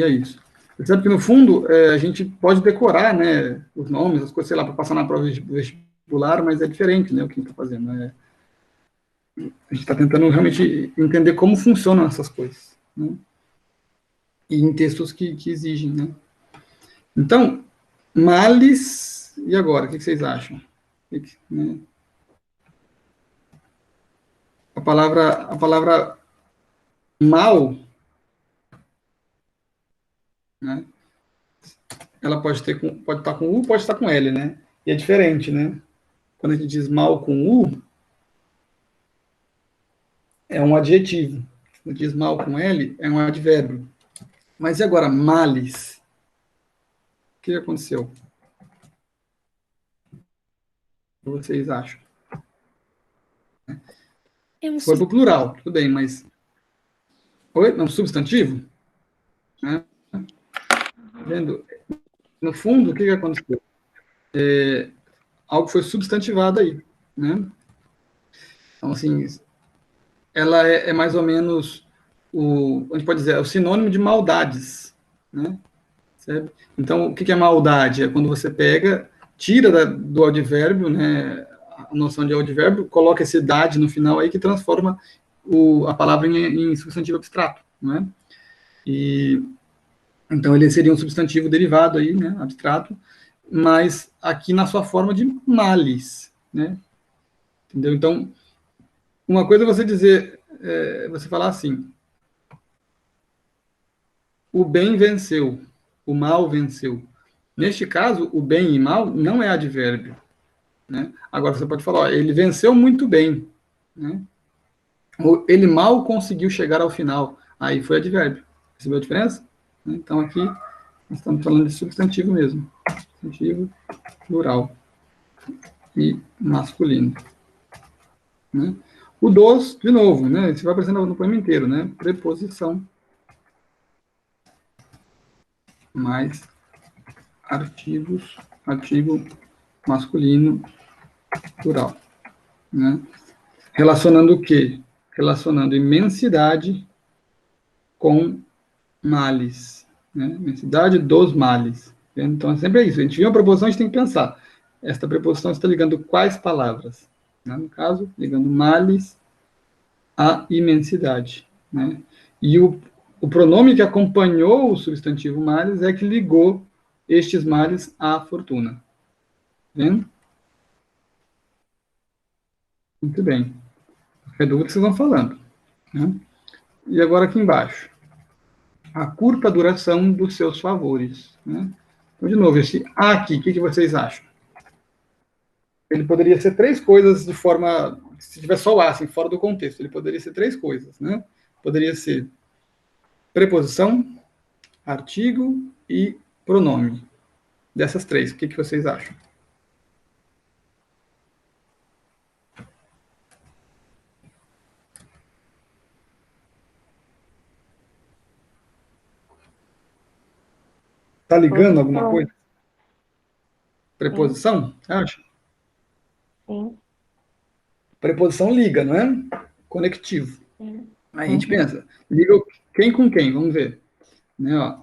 isso. Você sabe que, no fundo, a gente pode decorar, né, os nomes, as coisas, sei lá, para passar na prova vestibular, mas é diferente, né, o que a gente está fazendo. Né? A gente está tentando realmente entender como funcionam essas coisas, né? E em textos que exigem, né? Então, males, e agora? O que vocês acham? Né? A palavra mal, né? Ela pode estar com U, pode estar com L, né? E é diferente, né? Quando a gente diz mal com U, é um adjetivo. Quando diz mal com L, é um advérbio. Mas e agora, males? O que aconteceu? O que vocês acham? É um Foi para o plural, tudo bem, mas... Oi? Não, substantivo? Né? Tá vendo? No fundo, o que aconteceu? Algo foi substantivado aí, né? Então, assim, ela é mais ou menos a gente pode dizer, é o sinônimo de maldades, né? Certo? Então, o que é maldade? É quando você pega, tira do advérbio, né, a noção de advérbio, coloca esse dade no final aí que transforma a palavra em substantivo abstrato, né? E então ele seria um substantivo derivado aí, né, abstrato, mas aqui na sua forma de males, né? Entendeu? Então, uma coisa é você dizer, você falar assim, o bem venceu, o mal venceu. Neste caso, o bem e mal não é advérbio, né? Agora você pode falar, ó, ele venceu muito bem, né? Ou ele mal conseguiu chegar ao final. Aí foi advérbio. Percebeu a diferença? Então aqui nós estamos falando de substantivo mesmo. Substantivo plural e masculino, né? O dos, de novo, né? Você vai aparecendo no poema inteiro, né? Preposição mais artigo masculino plural, né? Relacionando o quê? Relacionando imensidade com males, né? Imensidade dos males. Então, sempre é isso. A gente viu uma preposição, a gente tem que pensar. Esta preposição está ligando quais palavras? Né? No caso, ligando males à imensidade, né? E o pronome que acompanhou o substantivo males é que ligou estes males à fortuna. Vendo? Muito bem. Qualquer dúvida vocês vão falando. Né? E agora aqui embaixo. A curta duração dos seus favores. Né? Então, de novo, esse A aqui, o que vocês acham? Ele poderia ser três coisas de forma... Se tiver só o A, assim, fora do contexto, ele poderia ser três coisas. Né? Poderia ser preposição, artigo e pronome. Dessas três, o que vocês acham? Está ligando alguma coisa? Preposição, você acha? Sim. Preposição liga, não é? Conectivo. Sim. Aí a gente pensa, liga quem com quem? Vamos ver. Né, ó,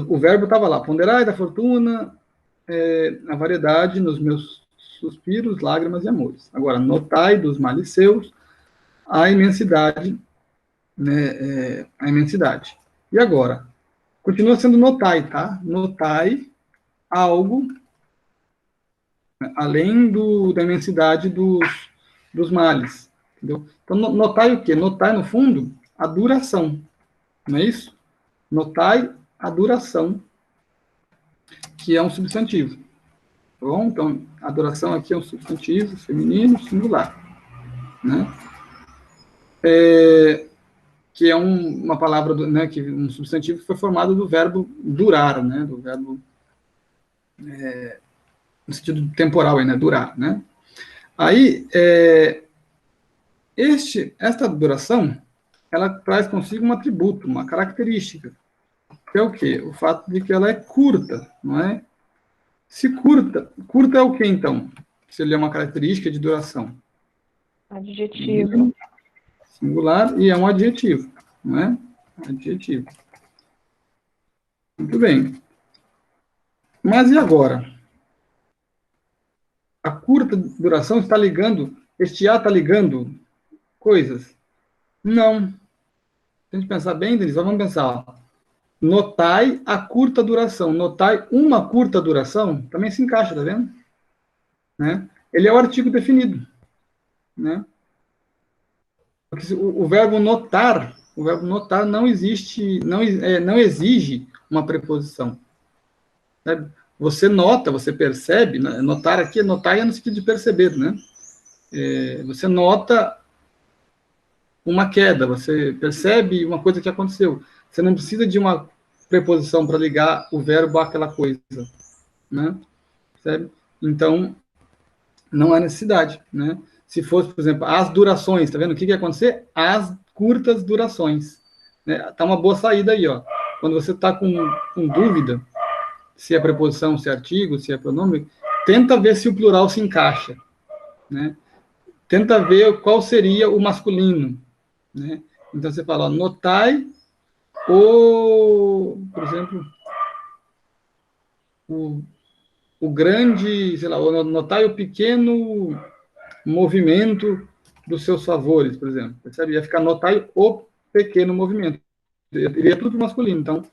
o verbo estava lá, ponderai da fortuna, a variedade nos meus suspiros, lágrimas e amores. Agora, notai dos males seus a imensidade, né, a imensidade. E agora? Continua sendo notai, tá? Notai algo além da imensidade dos males. Entendeu? Então, notai o quê? Notai, no fundo, a duração. Não é isso? Notai a duração, que é um substantivo. Tá bom? Então, a duração aqui é um substantivo feminino singular. Né? Que é uma palavra, né, um substantivo que foi formado do verbo durar, né? Do verbo... no sentido temporal, né? Durar, né? Aí, esta duração, ela traz consigo um atributo, uma característica, que é o quê? O fato de que ela é curta, não é? Se curta é o quê, então? Se ele é uma característica de duração. Adjetivo. Singular, e é um adjetivo, não é? Adjetivo. Muito bem. Mas e agora? A curta duração está ligando, este A está ligando coisas? Não. Se a gente pensar bem, Denise, vamos pensar. Ó. Notai a curta duração. Notai uma curta duração, também se encaixa, tá vendo? Né? Ele é o artigo definido. Né? Porque o verbo notar não existe, não exige uma preposição. Né? Você nota, você percebe, né? Notar aqui, notar é no sentido de perceber, né? Você nota uma queda, você percebe uma coisa que aconteceu. Você não precisa de uma preposição para ligar o verbo àquela coisa, né? Percebe? Então, não há necessidade, né? Se fosse, por exemplo, as durações, tá vendo? O que ia acontecer? As curtas durações. Né? Tá uma boa saída aí, ó. Quando você está com dúvida, se é preposição, se é artigo, se é pronome, tenta ver se o plural se encaixa, né? Tenta ver qual seria o masculino, né? Então você fala, ó, notai por exemplo, o grande, sei lá, notai o pequeno movimento dos seus favores, por exemplo. Percebe? Ia ficar notai o pequeno movimento. Iria tudo para o masculino. Então,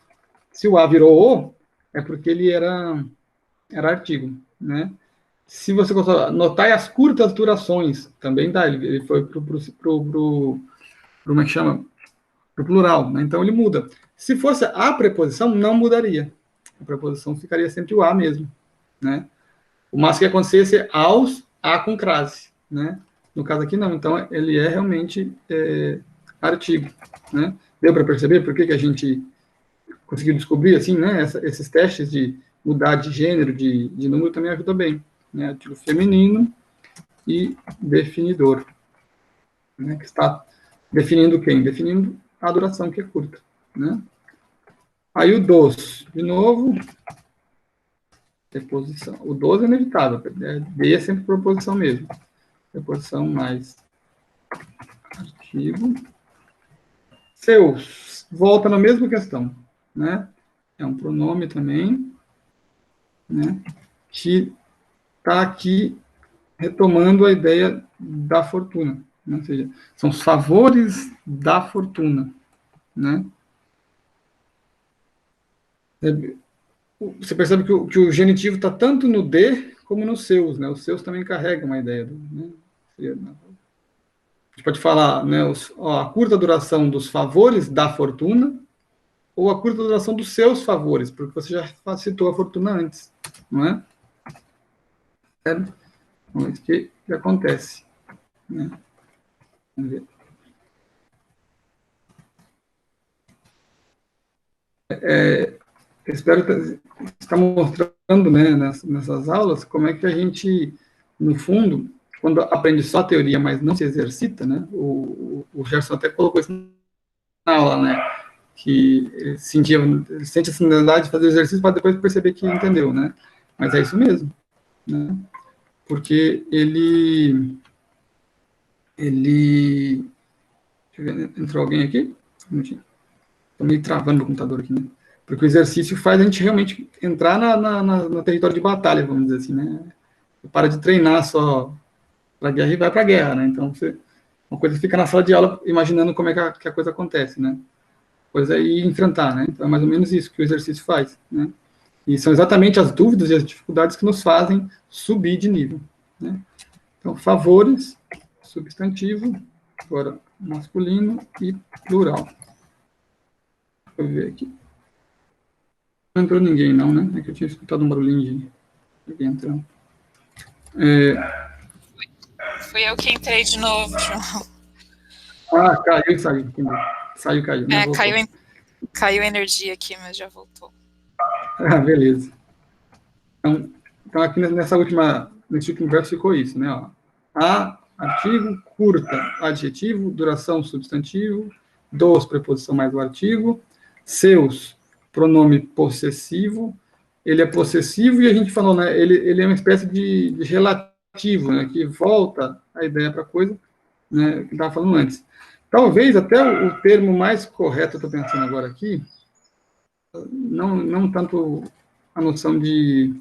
se o A virou O, é porque ele era artigo, né? Se você gostar, notai as curtas durações, também dá, ele foi como é que chama? Pro plural, né? Então ele muda. Se fosse a preposição, não mudaria. A preposição ficaria sempre o A mesmo, né? O máximo que acontecesse aos A com crase, né? No caso aqui, não. Então, ele é realmente artigo, né? Deu para perceber por que a gente conseguiu descobrir, assim, né? Esses testes de mudar de gênero, de número, também ajudam bem, né? Artigo feminino e definidor, né? Que está definindo quem? Definindo a duração, que é curta, né? Aí o dos, de novo, preposição. O dos é inevitável, D é sempre proposição mesmo. Preposição mais artigo. Seus, volta na mesma questão, né? É um pronome também, né? Que está aqui retomando a ideia da fortuna, né? Ou seja, são os favores da fortuna, né? Você percebe que o genitivo está tanto no de como nos seus, né? Os seus também carregam uma ideia, né? A gente pode falar, né, a curta duração dos favores da fortuna ou a curta duração dos seus favores, porque você já citou a fortuna antes, não é? Então, isso que acontece, né? Vamos ver. Espero estar mostrando, né, nessas aulas como é que a gente, no fundo, quando aprende só a teoria, mas não se exercita, né? O Gerson até colocou isso na aula, né? Que ele sente a necessidade de fazer exercício para depois perceber que entendeu, né? Mas é isso mesmo, né? Porque ele deixa eu ver, entrou alguém aqui? Estou meio travando o computador aqui, né? Porque o exercício faz a gente realmente entrar no território de batalha, vamos dizer assim, né? Você para de treinar só para a guerra e vai para a guerra, né? Então, uma coisa fica na sala de aula imaginando como é que a coisa acontece, né? Coisa é ir enfrentar, né? Então, é mais ou menos isso que o exercício faz, né? E são exatamente as dúvidas e as dificuldades que nos fazem subir de nível, né? Então, favores, substantivo, agora masculino e plural. Deixa eu ver aqui. Não entrou ninguém, não, né? É que eu tinha escutado um barulhinho de alguém entrando. Fui eu que entrei de novo, João. Ah, caiu e saiu. Saiu e caiu. Né? Caiu a energia aqui, mas já voltou. Ah, beleza. Então aqui nesse último verso ficou isso, né? Ó. A, artigo, curta, adjetivo, duração, substantivo, dos, preposição mais o artigo, seus, pronome possessivo, ele é possessivo e a gente falou, né? Ele é uma espécie de relativo, né? Que volta a ideia para a coisa, né? Que estava falando antes. Talvez até o termo mais correto, eu estou pensando agora aqui, não tanto a noção de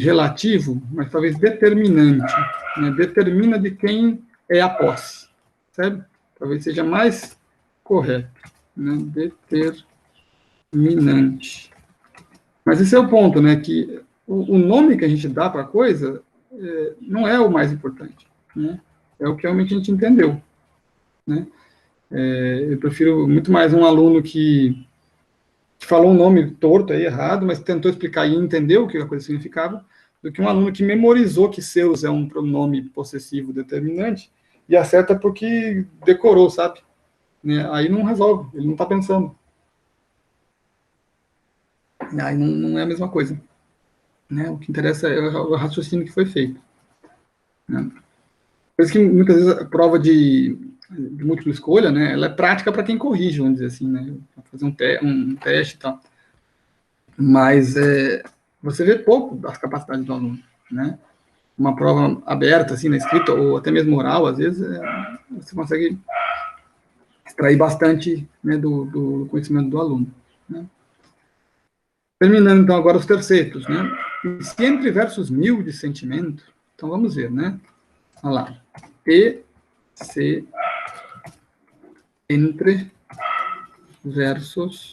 relativo, mas talvez determinante, né? Determina de quem é a posse, certo? Talvez seja mais correto, né? Determinante. Mas esse é o ponto, né? Que o nome que a gente dá para a coisa não é o mais importante, né? É o que realmente a gente entendeu, né? Eu prefiro muito mais um aluno que falou um nome torto aí, errado, mas tentou explicar e entendeu o que a coisa significava, do que um aluno que memorizou que seus é um pronome possessivo determinante e acerta porque decorou, sabe? Né? Aí não resolve, ele não está pensando. Aí não é a mesma coisa. Né? O que interessa é o raciocínio que foi feito. Né? Por isso que muitas vezes a prova de múltipla escolha, né, ela é prática para quem corrige, vamos dizer assim, né, fazer um teste e tal. Mas você vê pouco das capacidades do aluno, né? Uma prova aberta, assim, na escrita, ou até mesmo oral, às vezes, você consegue extrair bastante, né, do conhecimento do aluno, né? Terminando, então, agora os terceiros, né? E se entre versos 1000 de sentimento, então vamos ver, né? Olha lá. E, se, entre versos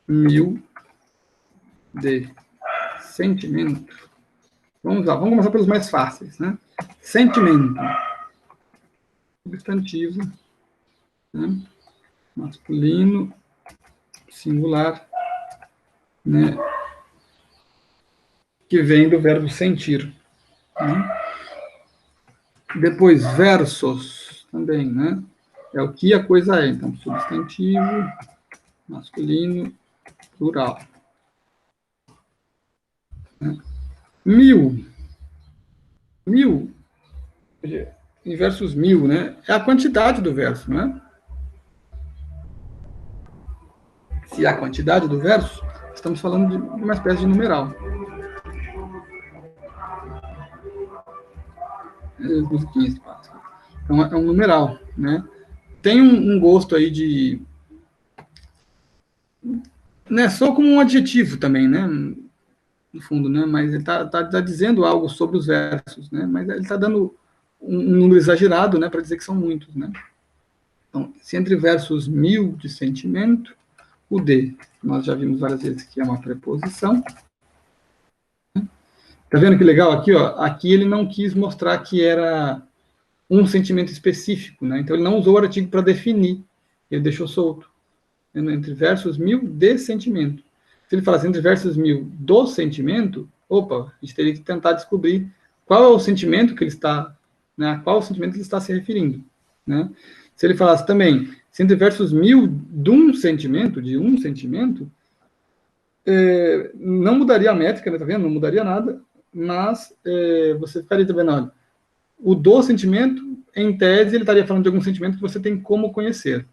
1000 de sentimento. Vamos lá, vamos começar pelos mais fáceis, né? Sentimento. Substantivo, né? Masculino, singular, né? Que vem do verbo sentir. Né? Depois, versos, também, né? É o que a coisa é. Então, substantivo, masculino, plural. Né? 1000. 1000, em versos 1000, né? É a quantidade do verso, né? Se é a quantidade do verso, estamos falando de uma espécie de numeral. Então, é um numeral, né? Tem um gosto aí de... Né, só como um adjetivo também, né? No fundo, né? Mas ele tá dizendo algo sobre os versos, né? Mas ele está dando um número exagerado, né? Para dizer que são muitos, né? Então, se entre versos 1000 de sentimento, O de, nós já vimos várias vezes que é uma preposição. Tá vendo que legal aqui, ó? Aqui ele não quis mostrar que era um sentimento específico, né? Então ele não usou o artigo para definir, ele deixou solto. Entre versos 1000 de sentimento. Se ele falasse entre versos 1000 do sentimento, opa, a gente teria que tentar descobrir qual é o sentimento que ele está, né? A qual sentimento ele está se referindo, né? Se ele falasse também, se entre versos 1000 de um sentimento, não mudaria a métrica, né? Tá vendo? Não mudaria nada, mas você ficaria também, olha, o do sentimento, em tese, ele estaria falando de algum sentimento que você tem como conhecer,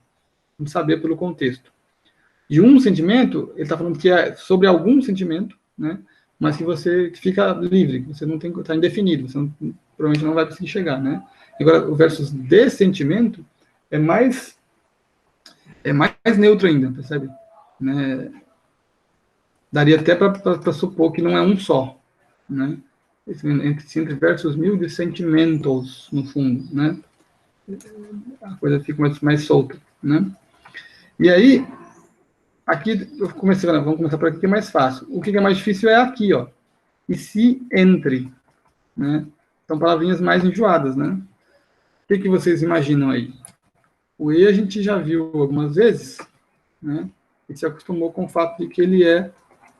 como saber pelo contexto. De um sentimento, ele está falando que é sobre algum sentimento, né? Mas que você fica livre, que você não tem, está indefinido, você provavelmente não vai conseguir chegar, né? Agora, o versus de sentimento é mais neutro ainda, percebe? Né? Daria até para supor que não é um só, né? Entre versos 1000 de sentimentos, no fundo, né? A coisa fica mais solta, né? E aí, aqui, vamos começar por aqui, que é mais fácil. O que é mais difícil é aqui, ó. E se entre, né? São palavrinhas mais enjoadas, né? O que vocês imaginam aí? O e a gente já viu algumas vezes, né? E se acostumou com o fato de que ele é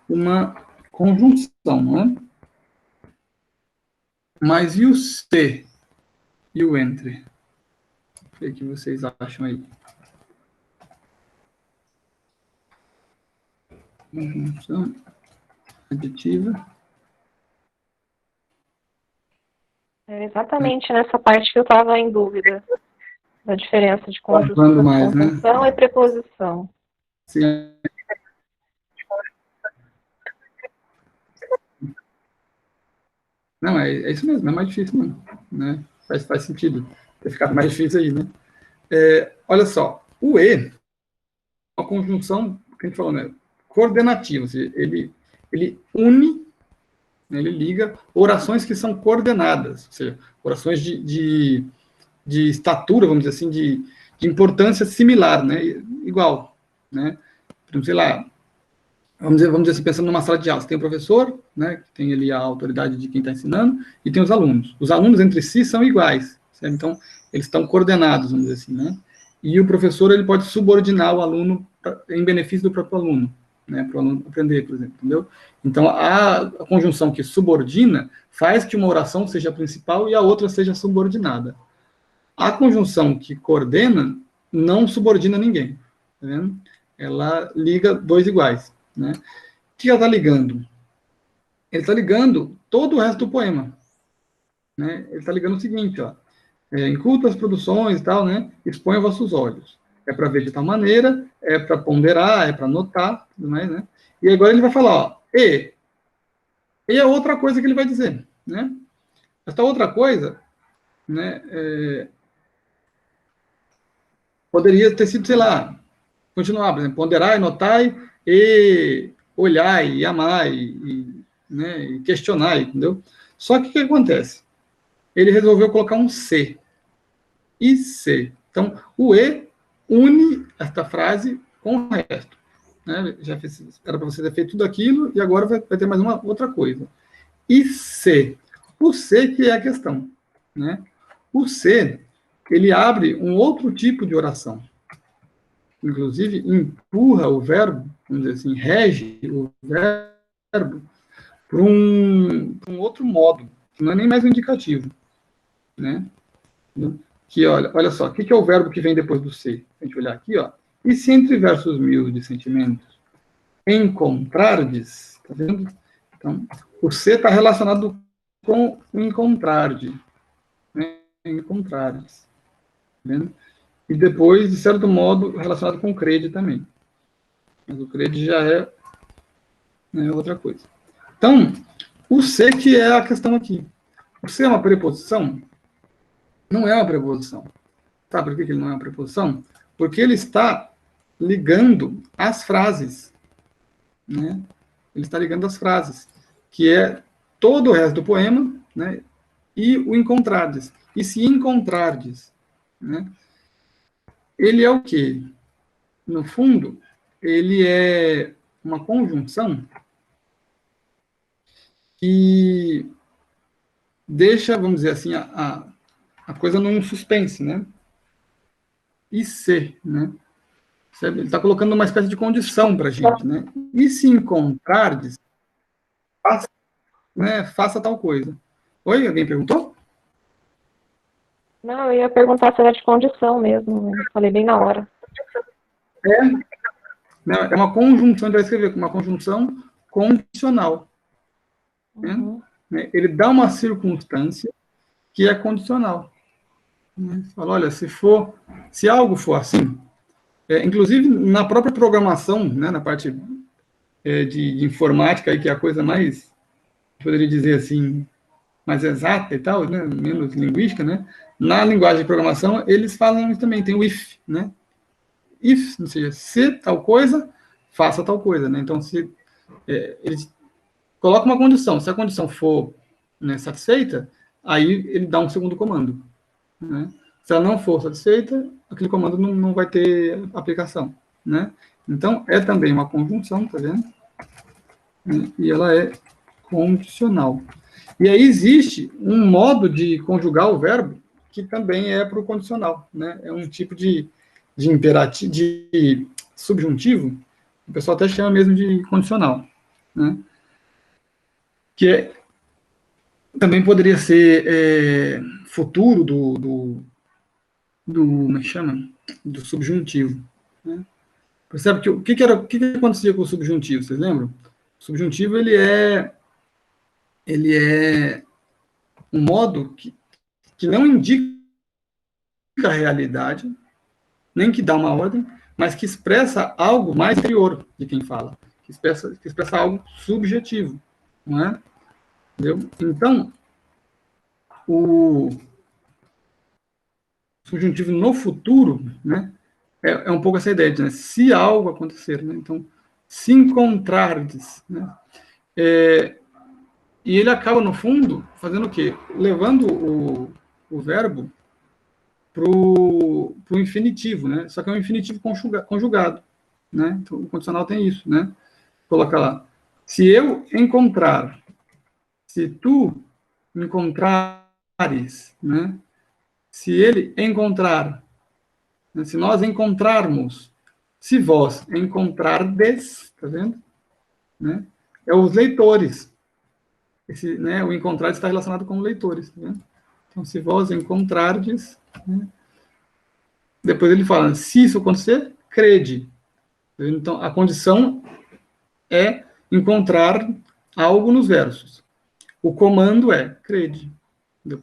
uma conjunção, não é? Mas e o se e o entre? O que vocês acham aí? Conjunção aditiva. É exatamente nessa parte que eu estava em dúvida, da diferença de Falando mais, né? conjunção e preposição. Sim. Não, é isso mesmo, é mais difícil mesmo, né? Faz sentido ter ficado mais difícil aí, né? Olha só, o e é uma conjunção, que a gente falou, né? Coordenativa, ou seja, ele une, né? Ele liga orações que são coordenadas, ou seja, orações de estatura, vamos dizer assim, de importância similar, né? Igual, né? Então, sei lá, vamos dizer assim, pensando numa sala de aula, você tem o professor, né, que tem ali a autoridade de quem está ensinando, e tem os alunos. Os alunos entre si são iguais, certo? Então, eles estão coordenados, vamos dizer assim, né? E o professor, ele pode subordinar o aluno em benefício do próprio aluno, né, para o aluno aprender, por exemplo, entendeu? Então, a conjunção que subordina faz que uma oração seja principal e a outra seja subordinada. A conjunção que coordena não subordina ninguém, tá vendo? Ela liga dois iguais, né? O que ela está ligando? Ele está ligando todo o resto do poema, né? Ele está ligando o seguinte, ó, em cultas produções e tal, né? Exponha vossos olhos. É para ver de tal maneira, é para ponderar, é para notar, tudo mais, né? E agora ele vai falar, ó, e é outra coisa que ele vai dizer, né? Essa outra coisa, né? Poderia ter sido, sei lá, continuar, por exemplo, ponderai, notai e olhai, e amai, né, e questionai, entendeu? Só que o que acontece? Ele resolveu colocar um C. E C. Então, o E une esta frase com o resto. Né? Era para você ter feito tudo aquilo, e agora vai ter mais uma outra coisa. E C. O C que é a questão. Né? O C, ele abre um outro tipo de oração. Inclusive, empurra o verbo, vamos dizer assim, rege o verbo para um outro modo, que não é nem mais um indicativo, né? Que, olha só, o que é o verbo que vem depois do ser? A gente olhar aqui, ó. E se entre versos 1000 de sentimentos encontrardes, tá vendo? Então, o ser está relacionado com o encontrarde, né? Encontrardes, tá vendo? E depois, de certo modo, relacionado com o crede também. Mas o crede já é, né, outra coisa. Então, o se que é a questão aqui. O se é uma preposição? Não é uma preposição. Sabe por que ele não é uma preposição? Porque ele está ligando as frases. Né? Ele está ligando as frases, que é todo o resto do poema, né? E o encontrardes. E se encontrardes, né? Ele é o quê? No fundo, ele é uma conjunção que deixa, vamos dizer assim, a coisa num suspense, né? E se, né? Ele está colocando uma espécie de condição para a gente, né? E se encontrardes, faça, né, faça tal coisa. Oi, alguém perguntou? Não, eu ia perguntar se era de condição mesmo. Eu falei bem na hora. Não, é uma conjunção, a gente vai escrever com uma conjunção condicional. Uhum. Né? Ele dá uma circunstância que é condicional. Né? Fala, olha, se algo for assim, inclusive na própria programação, né, na parte de informática, aí, que é a coisa mais, poderia dizer assim, mais exata e tal, né, menos linguística, né? Na linguagem de programação, eles falam isso também, tem o if, né? If, ou seja, se tal coisa, faça tal coisa, né? Então, se eles colocam uma condição, se a condição for, né, satisfeita, aí ele dá um segundo comando, né? Se ela não for satisfeita, aquele comando não vai ter aplicação, né? Então, é também uma conjunção, tá vendo? E ela é condicional. E aí existe um modo de conjugar o verbo que também é para o condicional, né? É um tipo de imperativo, de subjuntivo, o pessoal até chama mesmo de condicional, né? Que também poderia ser futuro como é que chama? Do subjuntivo, né? Percebe que o que acontecia com o subjuntivo, vocês lembram? O subjuntivo, ele é um modo que não indica a realidade, nem que dá uma ordem, mas que expressa algo mais interior de quem fala, que expressa algo subjetivo, não é? Entendeu? Então, o subjuntivo no futuro, né, é um pouco essa ideia de, né, se algo acontecer, né? Então, se encontrardes, né? E ele acaba, no fundo, fazendo o quê? Levando o verbo para o infinitivo, né? Só que é um infinitivo conjugado, né? Então, o condicional tem isso, né? Coloca lá. Se eu encontrar, se tu encontrares, né? Se ele encontrar, né? Se nós encontrarmos, se vós encontrardes, tá vendo? Né? É os leitores. Né, o encontrar está relacionado com leitores. Tá vendo? Então, se vós encontrardes, né? Depois ele fala, se isso acontecer, crede. Então, a condição é encontrar algo nos versos. O comando é crede.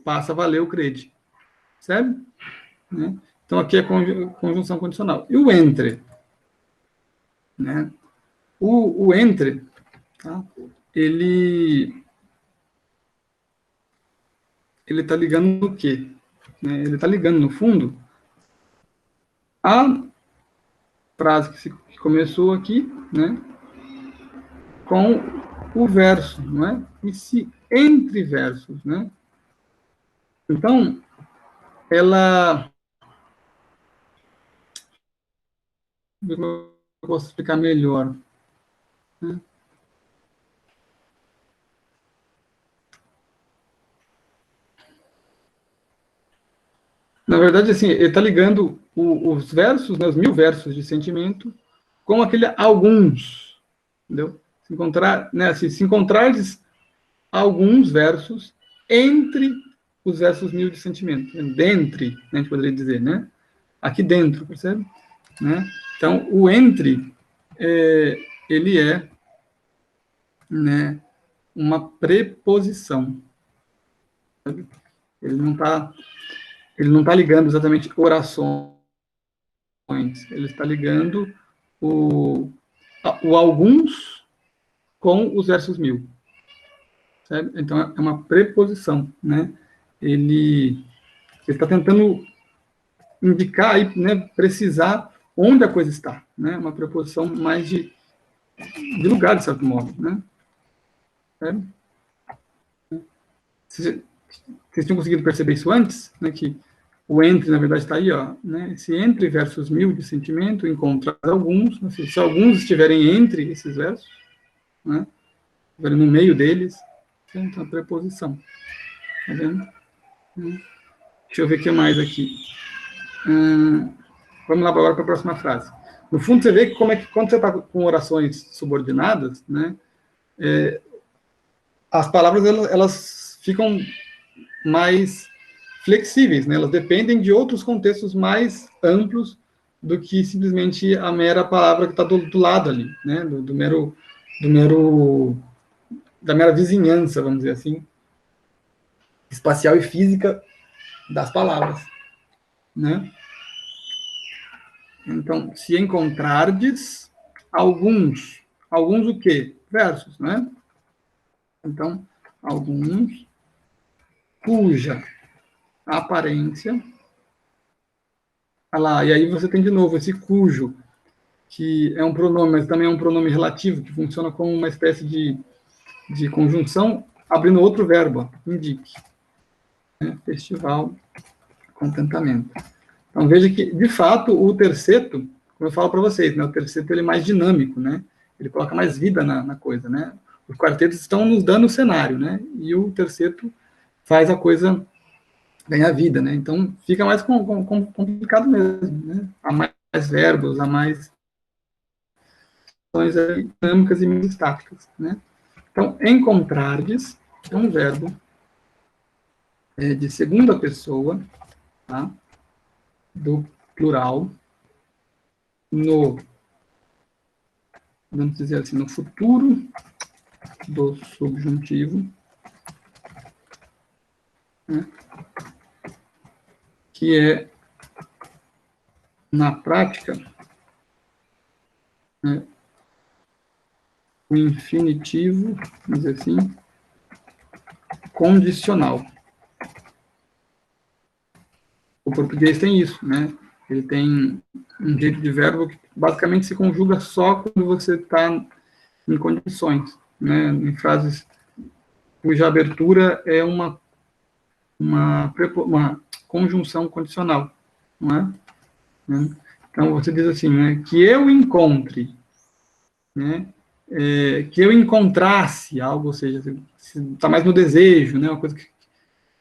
Passa a valer o crede. Percebe? Né? Então, aqui é conjunção condicional. E o entre? Né? O entre, tá? Ele está ligando no quê? Né? Ele está ligando, no fundo, a frase que começou aqui, né? Com o verso, não é? E se entre versos, né? Então, ela... Eu posso explicar melhor, né? Na verdade, assim, ele está ligando os versos, né, os 1000 versos de sentimento, com aquele alguns, entendeu? Se encontrar, né, assim, se encontrares alguns versos entre os versos 1000 de sentimento, né, dentre, né, a gente poderia dizer, né? Aqui dentro, percebe? Né? Então, o entre, ele é, né, uma preposição. Sabe? Ele não está ligando exatamente orações, ele está ligando o alguns com os versos 1000. Sabe? Então, é uma preposição, né? Ele está tentando indicar, aí, né, precisar onde a coisa está, né? Uma preposição mais de lugar, de certo modo, né? Sabe? Vocês tinham conseguido perceber isso antes, né? Que o entre, na verdade, está aí, ó, né? Esse entre versus 1000 de sentimento, encontrar alguns, assim, se alguns estiverem entre esses versos, né? Estiverem no meio deles, tem a preposição. Tá vendo? Deixa eu ver o que mais aqui. Vamos lá agora para a próxima frase. No fundo, você vê que, quando você está com orações subordinadas, né, as palavras elas ficam mais flexíveis, né? Elas dependem de outros contextos mais amplos do que simplesmente a mera palavra que está do lado ali, né? Da mera vizinhança, vamos dizer assim, espacial e física das palavras, né? Então, se encontrardes alguns o quê? Versos, né? Então, alguns cuja aparência. Ah lá, e aí você tem de novo esse cujo, que é um pronome, mas também é um pronome relativo, que funciona como uma espécie de conjunção, abrindo outro verbo, indique. Né? Festival, contentamento. Então, veja que, de fato, o terceto, como eu falo para vocês, né, o terceto ele é mais dinâmico, né? Ele coloca mais vida na coisa, né? Os quartetos estão nos dando o cenário, né? E o terceto faz a coisa ganhar vida, né? Então, fica mais complicado mesmo, né? Há mais verbos, há mais ações dinâmicas e menos estáticas, né? Então, encontrardes é um verbo de segunda pessoa, tá? Do plural, vamos dizer assim, no futuro do subjuntivo, né? Que é, na prática, né, o infinitivo, vamos dizer assim, condicional. O português tem isso, né? Ele tem um jeito de verbo que basicamente se conjuga só quando você está em condições, né? Em frases cuja abertura é uma conjunção condicional, não é? Então, você diz assim, né? Que eu encontre, né? Que eu encontrasse algo, ou seja, está mais no desejo, né? Uma coisa que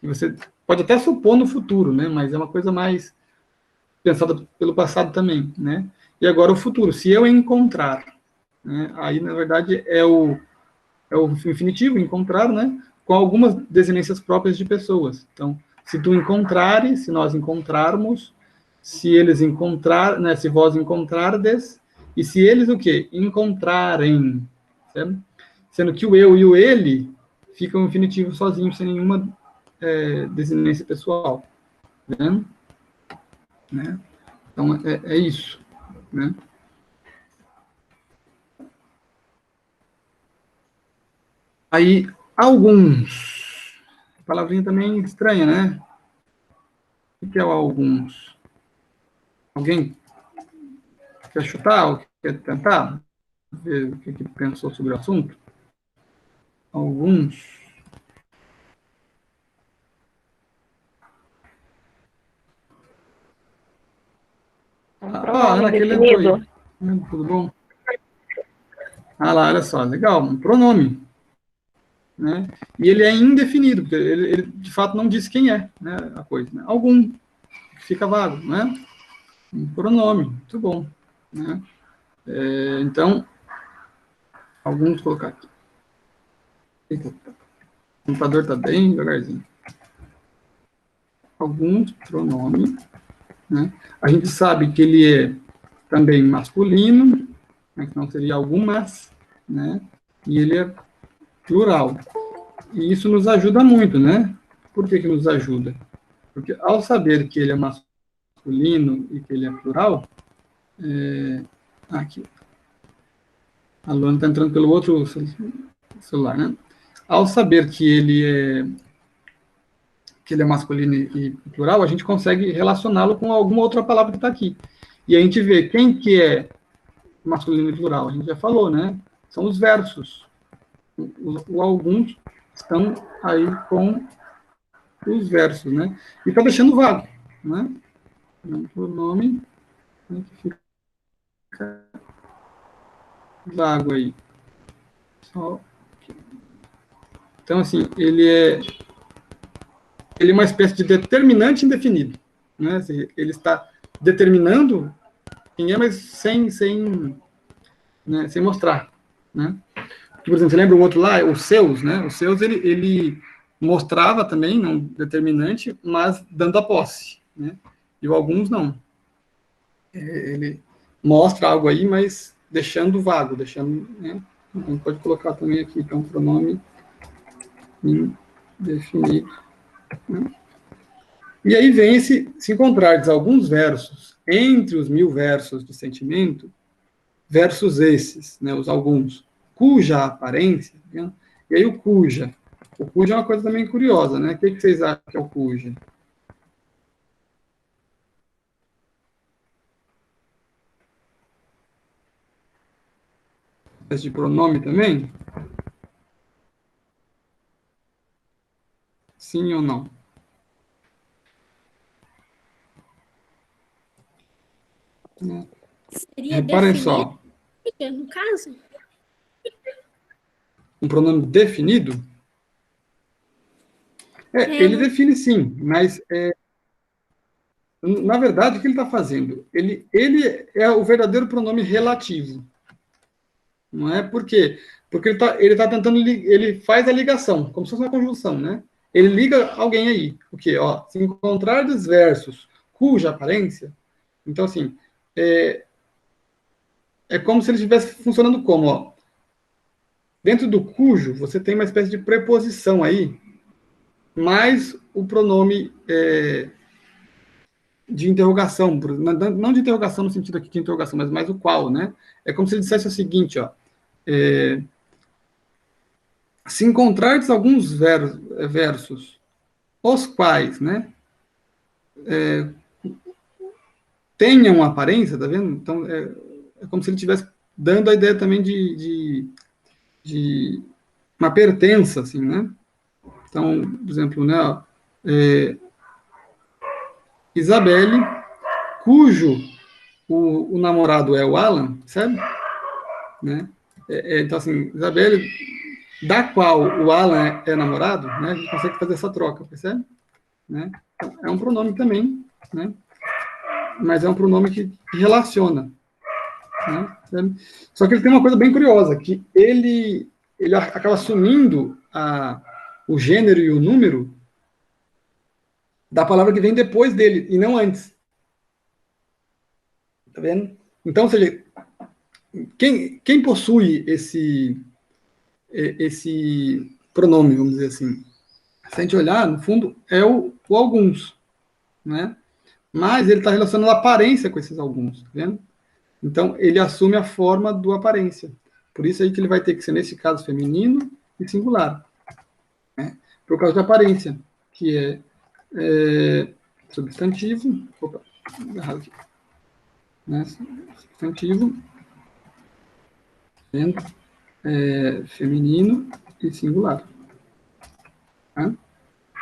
você pode até supor no futuro, né? Mas é uma coisa mais pensada pelo passado também, né? E agora o futuro, se eu encontrar, né? Aí, na verdade, é o infinitivo, encontrar, né? Com algumas desinências próprias de pessoas. Então, se tu encontrares, se nós encontrarmos, se eles encontrar, né? Se vós encontrardes, e se eles o quê? Encontrarem, certo? Sendo que o eu e o ele ficam infinitivo sozinho, sem nenhuma desinência pessoal, né? Então, é isso, né? Aí, alguns. Palavrinha também estranha, né? O que é o alguns? Alguém quer chutar ou quer tentar ver o que pensou sobre o assunto? Alguns. Ana, aquele entrou aí. Tudo bom? Ah lá, olha só, legal, um pronome. Né? E ele é indefinido, porque ele de fato não diz quem é, né, a coisa. Né? Algum, que fica vago, né? Um pronome, muito bom. Né? Então, alguns colocar aqui. Eita, o computador está bem devagarzinho. Alguns pronome, né? A gente sabe que ele é também masculino, né, que não seria algumas, né? E ele é plural. E isso nos ajuda muito, né? Por que nos ajuda? Porque ao saber que ele é masculino e que ele é plural, aqui, a Luana está entrando pelo outro celular, né? Ao saber que ele é masculino e plural, a gente consegue relacioná-lo com alguma outra palavra que está aqui. E a gente vê quem que é masculino e plural. A gente já falou, né? São os versos. Alguns estão aí com os versos, né? E está deixando vago, né? É um pronome, né, que fica vago aí. Só. Então, assim, ele é uma espécie de determinante indefinido, né? Ou seja, ele está determinando quem é, mas né, sem mostrar, né? Por exemplo, você lembra um outro lá, o Zeus, né? O Zeus, ele mostrava também, não determinante, mas dando a posse, né? E o alguns não. Ele mostra algo aí, mas deixando vago, deixando, né? Então, pode colocar também aqui, que é um pronome indefinido, né? E aí vem se encontrares alguns versos entre os 1000 versos de sentimento, versos esses, né, os alguns, cuja aparência, né? E aí o cuja é uma coisa também curiosa, né? O que vocês acham que é o cuja? Esse de pronome também? Sim ou não? Né? Seria Reparem definido, só, no caso? um pronome definido, É, ele não... define sim, mas na verdade o que ele está fazendo? Ele é o verdadeiro pronome relativo. Não é por quê? Porque ele tá tentando, ele faz a ligação, como se fosse uma conjunção, né? Ele liga alguém aí. O quê? Ó, se encontrar dos versos cuja aparência, então, assim, é como se ele estivesse funcionando como, ó. Dentro do cujo, você tem uma espécie de preposição aí, mais o pronome de interrogação, não de interrogação no sentido aqui de interrogação, mas mais o qual, né? É como se ele dissesse o seguinte, ó, se encontrares alguns versos, os quais, né, tenham aparência, tá vendo? Então, é como se ele estivesse dando a ideia também de uma pertença, assim, né? Então, por exemplo, né, ó, Isabelle, cujo o namorado é o Alan, sabe? Né? Então, assim, Isabelle, da qual o Alan é namorado, né? A gente consegue fazer essa troca, percebe? Né? Então, é um pronome também, né? Mas é um pronome que relaciona. Né? Só que ele tem uma coisa bem curiosa, que ele acaba assumindo o gênero e o número da palavra que vem depois dele, e não antes. Tá vendo? Então, ou seja, quem possui esse pronome, vamos dizer assim, se a gente olhar, no fundo, é o alguns, né? Mas ele está relacionando a aparência com esses alguns, tá vendo? Então, ele assume a forma do aparência. Por isso aí que ele vai ter que ser, nesse caso, feminino e singular. Né? Por causa da aparência, que substantivo. Opa, errado aqui. Né? Substantivo, feminino e singular. Tá?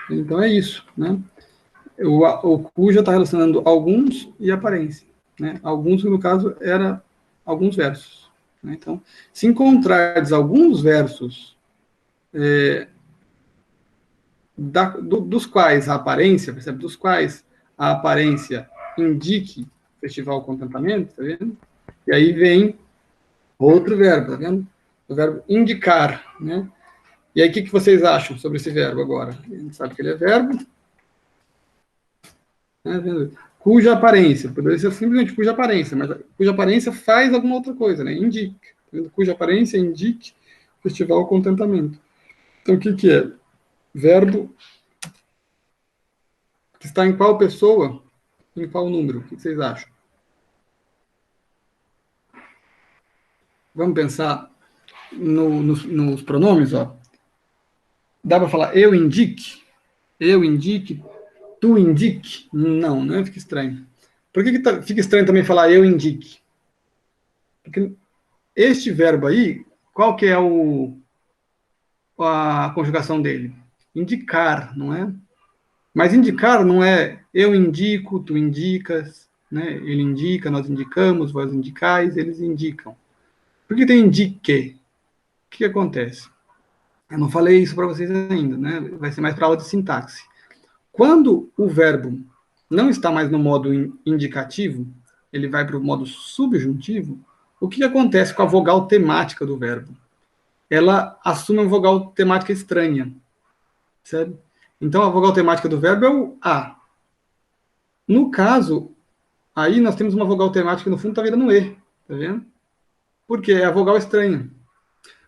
Então é isso. Né? O cuja está relacionando alguns e aparência. Né? Alguns, no caso, era alguns versos. Né? Então, se encontrares alguns versos dos quais a aparência, percebe? Dos quais a aparência indique festival contentamento, tá vendo? E aí vem outro verbo, tá vendo? O verbo indicar, né? E aí, o que vocês acham sobre esse verbo agora? A gente sabe que ele é verbo, né? Cuja aparência, poderia ser simplesmente cuja aparência, mas cuja aparência faz alguma outra coisa, né? Indica. Tá vendo? Cuja aparência indique festival contentamento. Então, o que é? Verbo que está em qual pessoa, em qual número? O que vocês acham? Vamos pensar nos pronomes, ó. Dá para falar eu indique, tu indique? Não, não fica estranho. Por que fica estranho também falar eu indique? Porque este verbo aí, qual que é a conjugação dele? Indicar, não é? Mas indicar não é eu indico, tu indicas, né? Ele indica, nós indicamos, vós indicais, eles indicam. Por que tem indique? O que acontece? Eu não falei isso para vocês ainda, né? Vai ser mais para aula de sintaxe. Quando o verbo não está mais no modo indicativo, ele vai para o modo subjuntivo, o que acontece com a vogal temática do verbo? Ela assume uma vogal temática estranha, certo? Então, a vogal temática do verbo é o A. No caso, aí nós temos uma vogal temática que no fundo está virando E, tá vendo? Porque é a vogal estranha.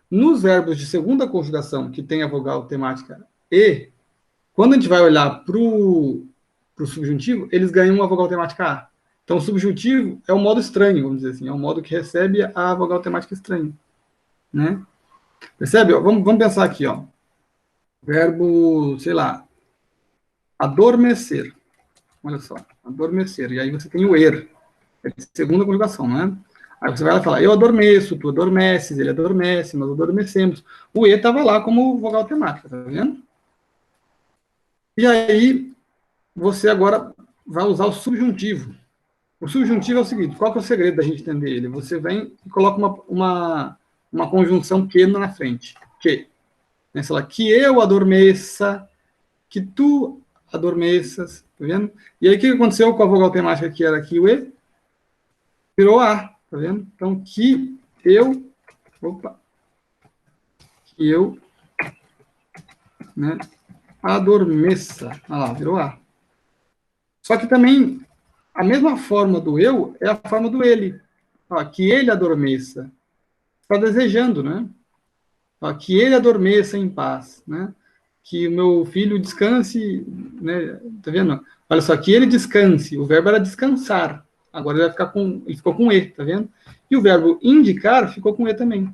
Nos verbos de segunda conjugação, que tem a vogal temática E, quando a gente vai olhar para o subjuntivo, eles ganham uma vogal temática A. Então, o subjuntivo é o modo estranho, vamos dizer assim, é o modo que recebe a vogal temática estranha, né? Percebe? Vamos pensar aqui, ó. Verbo, sei lá, adormecer. Olha só, adormecer. E aí você tem o er, é de segunda conjugação, não é? Aí você vai lá e fala, eu adormeço, tu adormeces, ele adormece, nós adormecemos. O e estava lá como vogal temática, tá vendo? E aí, você agora vai usar o subjuntivo. O subjuntivo é o seguinte, qual que é o segredo da gente entender ele? Você vem e coloca uma conjunção que na frente. Que. Né? Sei lá, que eu adormeça, que tu adormeças, tá vendo? E aí, o que aconteceu com a vogal temática que era aqui, o e? Virou a, tá vendo? Então, que eu, né, adormeça. Olha lá, virou a. Só que também, a mesma forma do eu é a forma do ele. Ó, que ele adormeça. Está desejando, né? Ó, que ele adormeça em paz, né? Que o meu filho descanse, né? Tá vendo? Olha só, que ele descanse. O verbo era descansar. Agora ele vai ficar ele ficou com e, tá vendo? E o verbo indicar ficou com e também.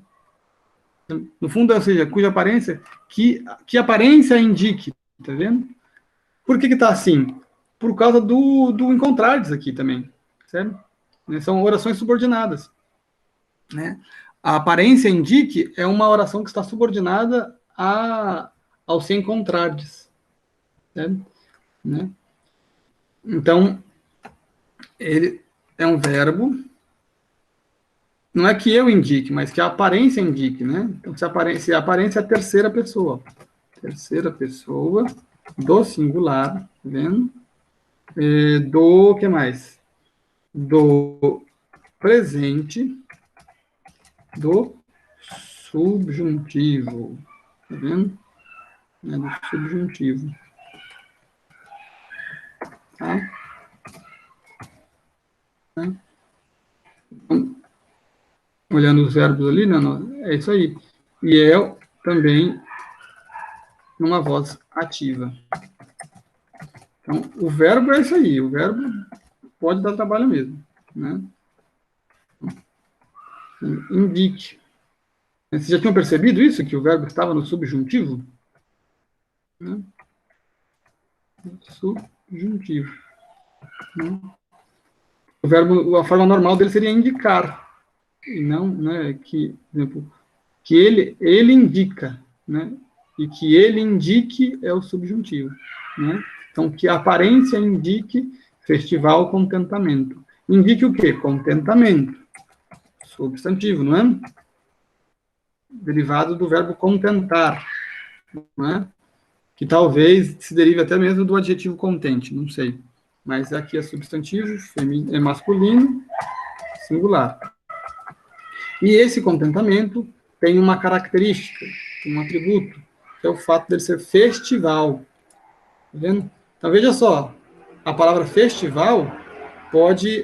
No fundo, ou seja, cuja aparência, que aparência indique, tá vendo? Por que está assim? Por causa do encontrardes aqui também, certo? São orações subordinadas, né? A aparência indique é uma oração que está subordinada ao se encontrardes, certo? Né? Então, ele é um verbo, não é que eu indique, mas que a aparência indique, né? Então, se a aparência é a terceira pessoa do singular, tá vendo? Do que mais? Do presente do subjuntivo, tá vendo? Do subjuntivo, tá? Então, olhando os verbos ali, né? É isso aí. E é também numa voz ativa. Então, o verbo é isso aí. O verbo pode dar trabalho mesmo, né? Indique. Vocês já tinham percebido isso? Que o verbo estava no subjuntivo? Né? Subjuntivo. Né? O verbo, a forma normal dele seria indicar. E não, né? Que, por exemplo, que ele indica, né? E que ele indique é o subjuntivo, né? Então, que a aparência indique festival, contentamento. Indique o quê? Contentamento. Substantivo, não é? Derivado do verbo contentar, não é? Que talvez se derive até mesmo do adjetivo contente, não sei. Mas aqui é substantivo, é masculino, singular. E esse contentamento tem uma característica, um atributo, que é o fato dele ser festival. Tá vendo? Então, veja só, a palavra festival pode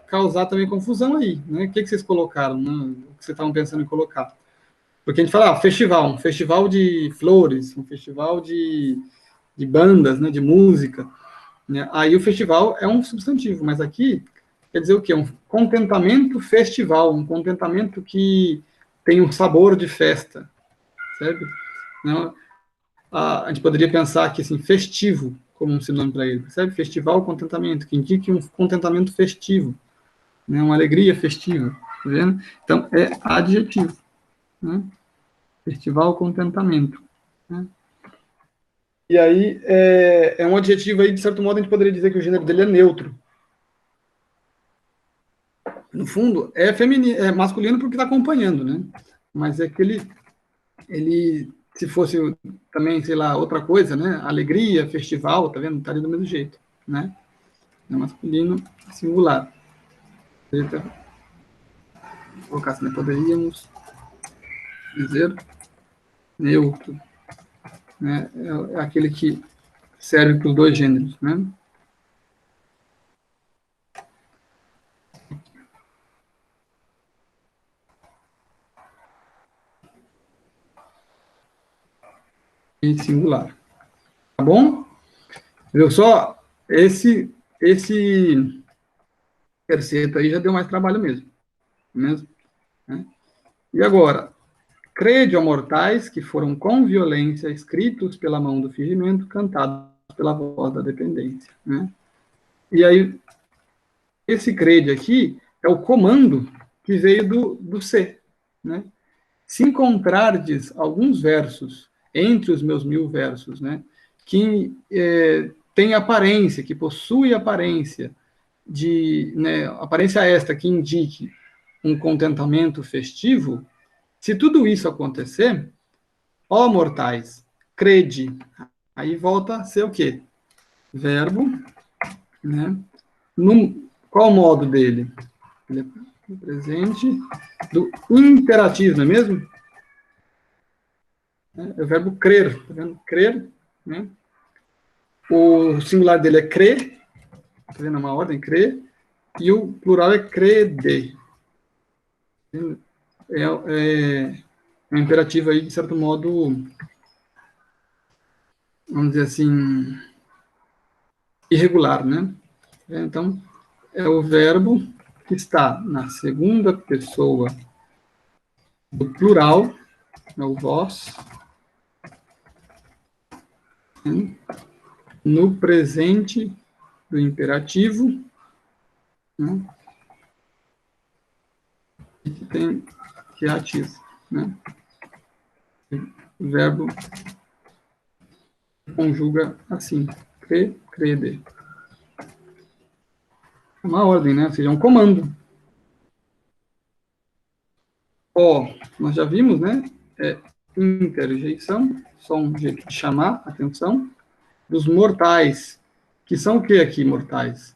causar também confusão aí, né? O que vocês colocaram, né? O que vocês estavam pensando em colocar? Porque a gente fala, festival, um festival de flores, um festival de bandas, né, de música, né? Aí o festival é um substantivo, mas aqui quer dizer o quê? Um contentamento festival, um contentamento que tem um sabor de festa, certo? Não, a gente poderia pensar aqui assim, festivo, como um sinônimo para ele, percebe? Festival, contentamento, que indique um contentamento festivo, né? Uma alegria festiva, tá vendo? Então, é adjetivo, né? Festival, contentamento, né? E aí, é um adjetivo aí, de certo modo, a gente poderia dizer que o gênero dele é neutro. No fundo, é feminino, é masculino porque está acompanhando, né? Mas é que ele, se fosse também, sei lá, outra coisa, né? Alegria, festival, tá vendo? Estaria do mesmo jeito, né? É masculino singular. Vou colocar assim, né? Poderíamos dizer neutro, né? É aquele que serve para os dois gêneros, né? E singular. Tá bom? Viu só? Esse terceiro aí já deu mais trabalho mesmo, né? E agora, crede, ó mortais, que foram com violência escritos pela mão do fingimento, cantados pela voz da dependência, né? E aí, esse crede aqui é o comando que veio do ser, né? Se encontrardes alguns versos entre os meus 1000 versos, né, que tem aparência, que possui aparência de, né, aparência esta que indique um contentamento festivo, se tudo isso acontecer, ó mortais, crede, aí volta a ser o quê? Verbo, né? Qual o modo dele? Ele é presente do imperativo, não é mesmo? É o verbo crer, tá vendo? Crer, né? O singular dele é crer, tá vendo? É uma ordem, crer, e o plural é crede. É um imperativo aí, de certo modo, vamos dizer assim, irregular, né? Então, é o verbo que está na segunda pessoa do plural, é o vós, né? No presente do imperativo, né? Que é ativo, né? O verbo conjuga assim, crede. Uma ordem, né? Ou seja, um comando. Ó, nós já vimos, né? Interjeição, só um jeito de chamar a atenção. Dos mortais, que são o que aqui, mortais?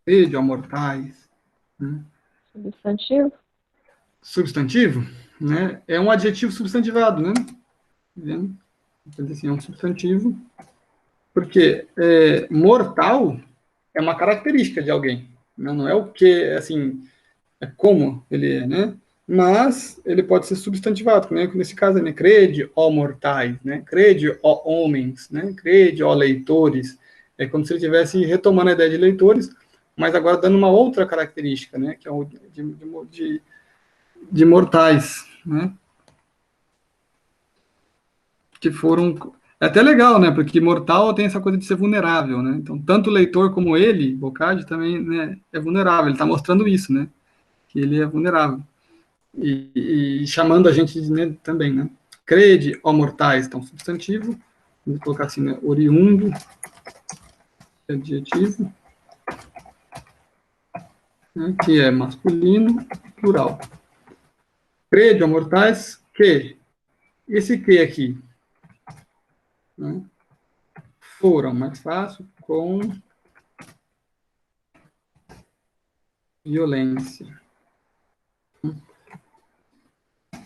Crede, ó, mortais. Né? Substantivo? Substantivo, né? É um adjetivo substantivado, né? Vendo? Assim, é um substantivo, porque mortal é uma característica de alguém, né? Não é o que, assim, é como ele é, né? Mas ele pode ser substantivado, né? Nesse caso, né? Crede, ó mortais, né? Crede, ó homens, né? Crede, ó leitores. É como se ele estivesse retomando a ideia de leitores, mas agora dando uma outra característica, né? Que é o de mortais, né? Que foram... É até legal, né? Porque mortal tem essa coisa de ser vulnerável, né? Então, tanto o leitor como ele, Boccaccio, também, né, é vulnerável. Ele está mostrando isso, né? Que ele é vulnerável. E chamando a gente né, também, né? Crede, ó mortais, então, substantivo. Vamos colocar assim, né? Oriundo, adjetivo, né? Que é masculino, plural. Crede, ó mortais, que. Esse que aqui, né? Foram, mais fácil, com violência.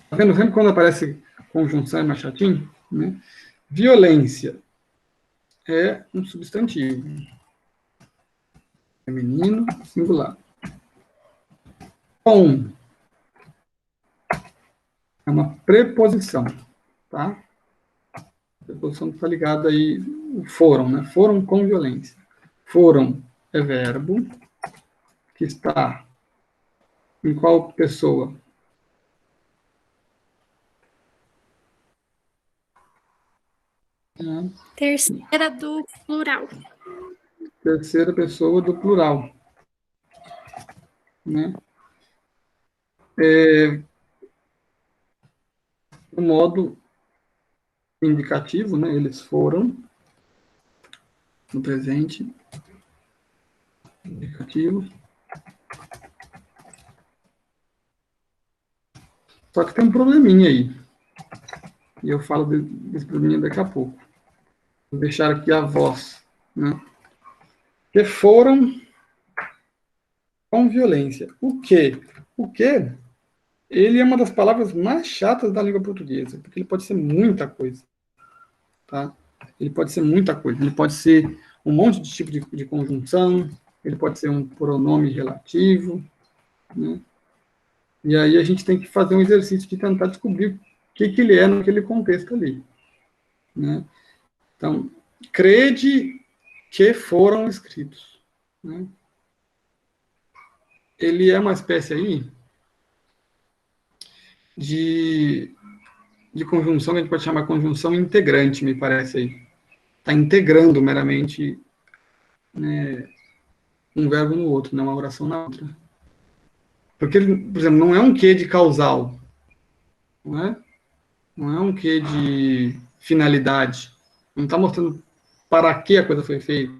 Tá vendo? Sempre quando aparece conjunção é mais chatinho, né? Violência é um substantivo. Feminino, singular. Com é uma preposição, tá? Preposição que está ligada aí, foram, né? Foram com violência. Foram é verbo que está em qual pessoa? Terceira do plural. Terceira pessoa do plural, né? no modo indicativo, né? Eles foram, no presente indicativo. Só que tem um probleminha aí. E eu falo desse probleminha daqui a pouco. Vou deixar aqui a voz, né? Que foram com violência. O quê? O quê? Ele é uma das palavras mais chatas da língua portuguesa, porque ele pode ser muita coisa. Tá? Ele pode ser muita coisa. Ele pode ser um monte de tipo de conjunção, ele pode ser um pronome relativo, né? E aí a gente tem que fazer um exercício de tentar descobrir o que ele é naquele contexto ali, né? Então, crede que foram escritos, né? Ele é uma espécie aí de conjunção que a gente pode chamar de conjunção integrante, me parece aí. Está integrando meramente, né, um verbo no outro, não uma oração na outra. Porque, por exemplo, não é um que de causal, não é? Não é um que de finalidade. Não está mostrando para que a coisa foi feita,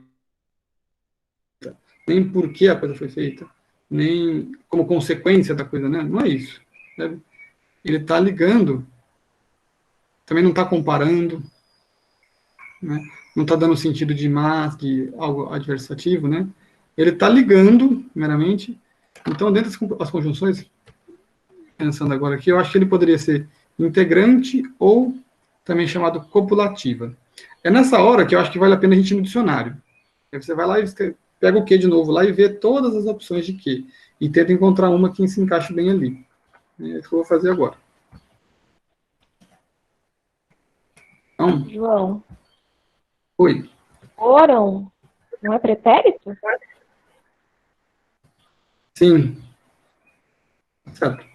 nem por que a coisa foi feita, nem como consequência da coisa, né? Não é isso. Sabe? Ele está ligando, também não está comparando, né? Não está dando sentido de mas, de algo adversativo, né? Ele está ligando, meramente. Então, dentro das conjunções, pensando agora aqui, eu acho que ele poderia ser integrante ou também chamado copulativa. É nessa hora que eu acho que vale a pena a gente ir no dicionário. Aí você vai lá e pega o que de novo lá e vê todas as opções de que e tenta encontrar uma que se encaixe bem ali. É isso que eu vou fazer agora. Então, João, oi. foram, não é pretérito? Sim. Certo.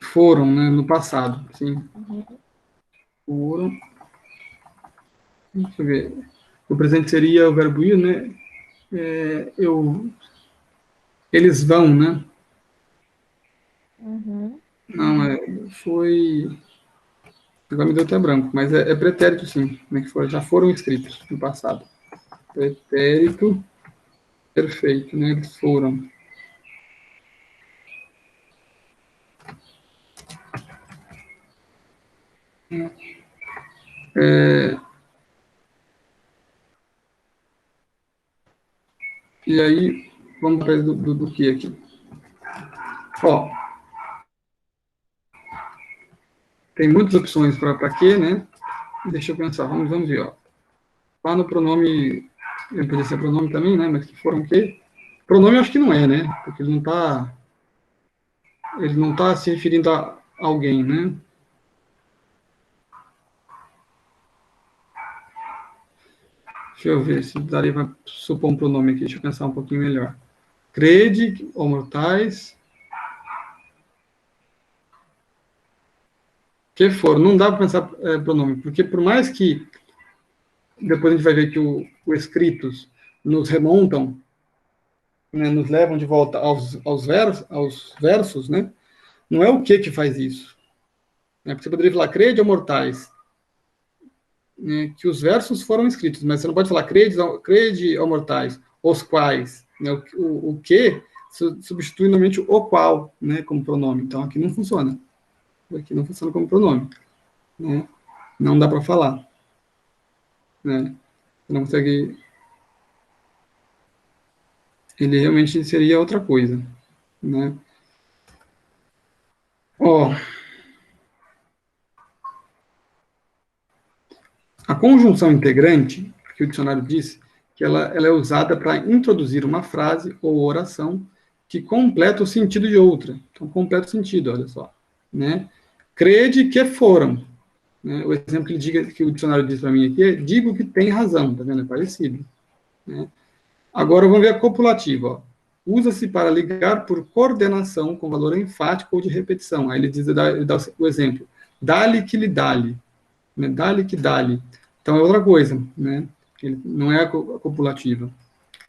Foram, né, no passado, sim. Foram. Deixa eu ver. O presente seria o verbo ir, né? Eles vão, né? Não, foi... Agora me deu até branco, mas é pretérito, sim. Como é que foi? Já foram escritos no passado. Pretérito perfeito, né? Eles foram. E aí, vamos atrás do que aqui? Ó, tem muitas opções para que, né? Deixa eu pensar, vamos ver, ó. Lá no pronome, poderia ser pronome também, né? Mas que foram o quê? Pronome eu acho que não é, né? Porque ele não tá se referindo a alguém, né? Deixa eu ver se daria para supor um pronome aqui. Deixa eu pensar um pouquinho melhor. Crede, ou mortais. Que for. Não dá para pensar pronome, porque por mais que depois a gente vai ver que o escritos nos remontam, né, nos levam de volta aos versos, né? Não é o que faz isso. Né? Porque você poderia falar crede ou mortais, né, que os versos foram escritos, mas você não pode falar crede ou mortais, os quais. Né? O que substitui normalmente o qual, né, como pronome. Então aqui não funciona. Aqui não funciona como pronome. Né? Não dá para falar. Né? Você não consegue. Ele realmente seria outra coisa. Né? Ó, a conjunção integrante, que o dicionário diz, que ela é usada para introduzir uma frase ou oração que completa o sentido de outra. Então, completa o sentido, olha só. Né? Crede que foram. Né? O exemplo que o dicionário diz para mim aqui é digo que tem razão, tá vendo? É parecido. Né? Agora, vamos ver a copulativa. Usa-se para ligar por coordenação com valor enfático ou de repetição. Aí ele dá o exemplo. Dá-lhe que lhe dá-lhe. Né? Dá-lhe que dá-lhe. Então, é outra coisa. Né? Ele não é a copulativa.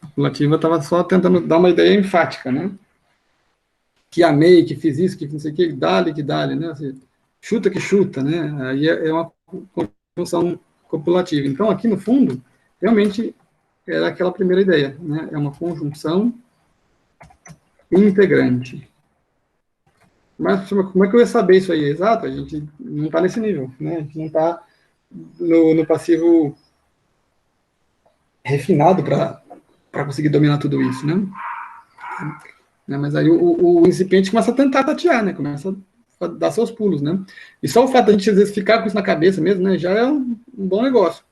A copulativa estava só tentando dar uma ideia enfática, né? Que amei, que fiz isso, que não sei o que, dá-lhe, né? Assim, chuta que chuta, né? Aí é uma conjunção copulativa. Então, aqui no fundo, realmente era aquela primeira ideia, né? É uma conjunção integrante. Mas como é que eu ia saber isso aí? Exato, a gente não está nesse nível, né? A gente não está no passivo refinado para conseguir dominar tudo isso, né? Mas aí o incipiente começa a tentar tatear, né? Começa a dar seus pulos, né? E só o fato de a gente, às vezes, ficar com isso na cabeça mesmo, né? Já é um bom negócio.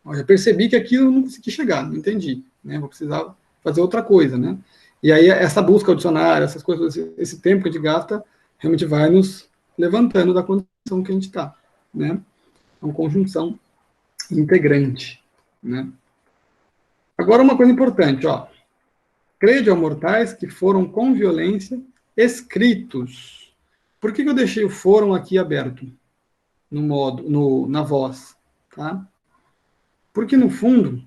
Eu já percebi que aqui eu não consegui chegar, não entendi, né? Vou precisar fazer outra coisa, né? E aí essa busca ao dicionário, essas coisas, esse tempo que a gente gasta, realmente vai nos levantando da condição que a gente está, né? É uma conjunção integrante, né? Agora uma coisa importante, ó. Crede ao mortais que foram com violência escritos. Por que eu deixei o foram aqui aberto na voz, tá? Porque no fundo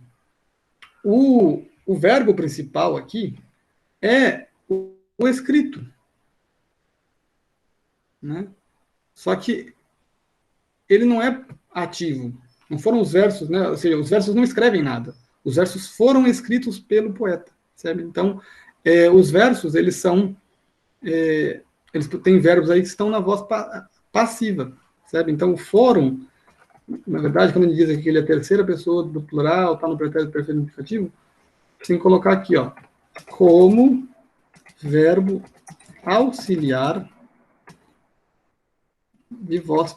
o verbo principal aqui é o escrito, né? Só que ele não é ativo. Não foram os versos, né? Ou seja, os versos não escrevem nada. Os versos foram escritos pelo poeta, sabe? Então, os versos, eles são... eles têm verbos aí que estão na voz passiva, sabe? Então, o foram, na verdade, quando ele diz aqui que ele é a terceira pessoa do plural, está no pretérito perfeito indicativo, tem que colocar aqui, ó, como verbo auxiliar de voz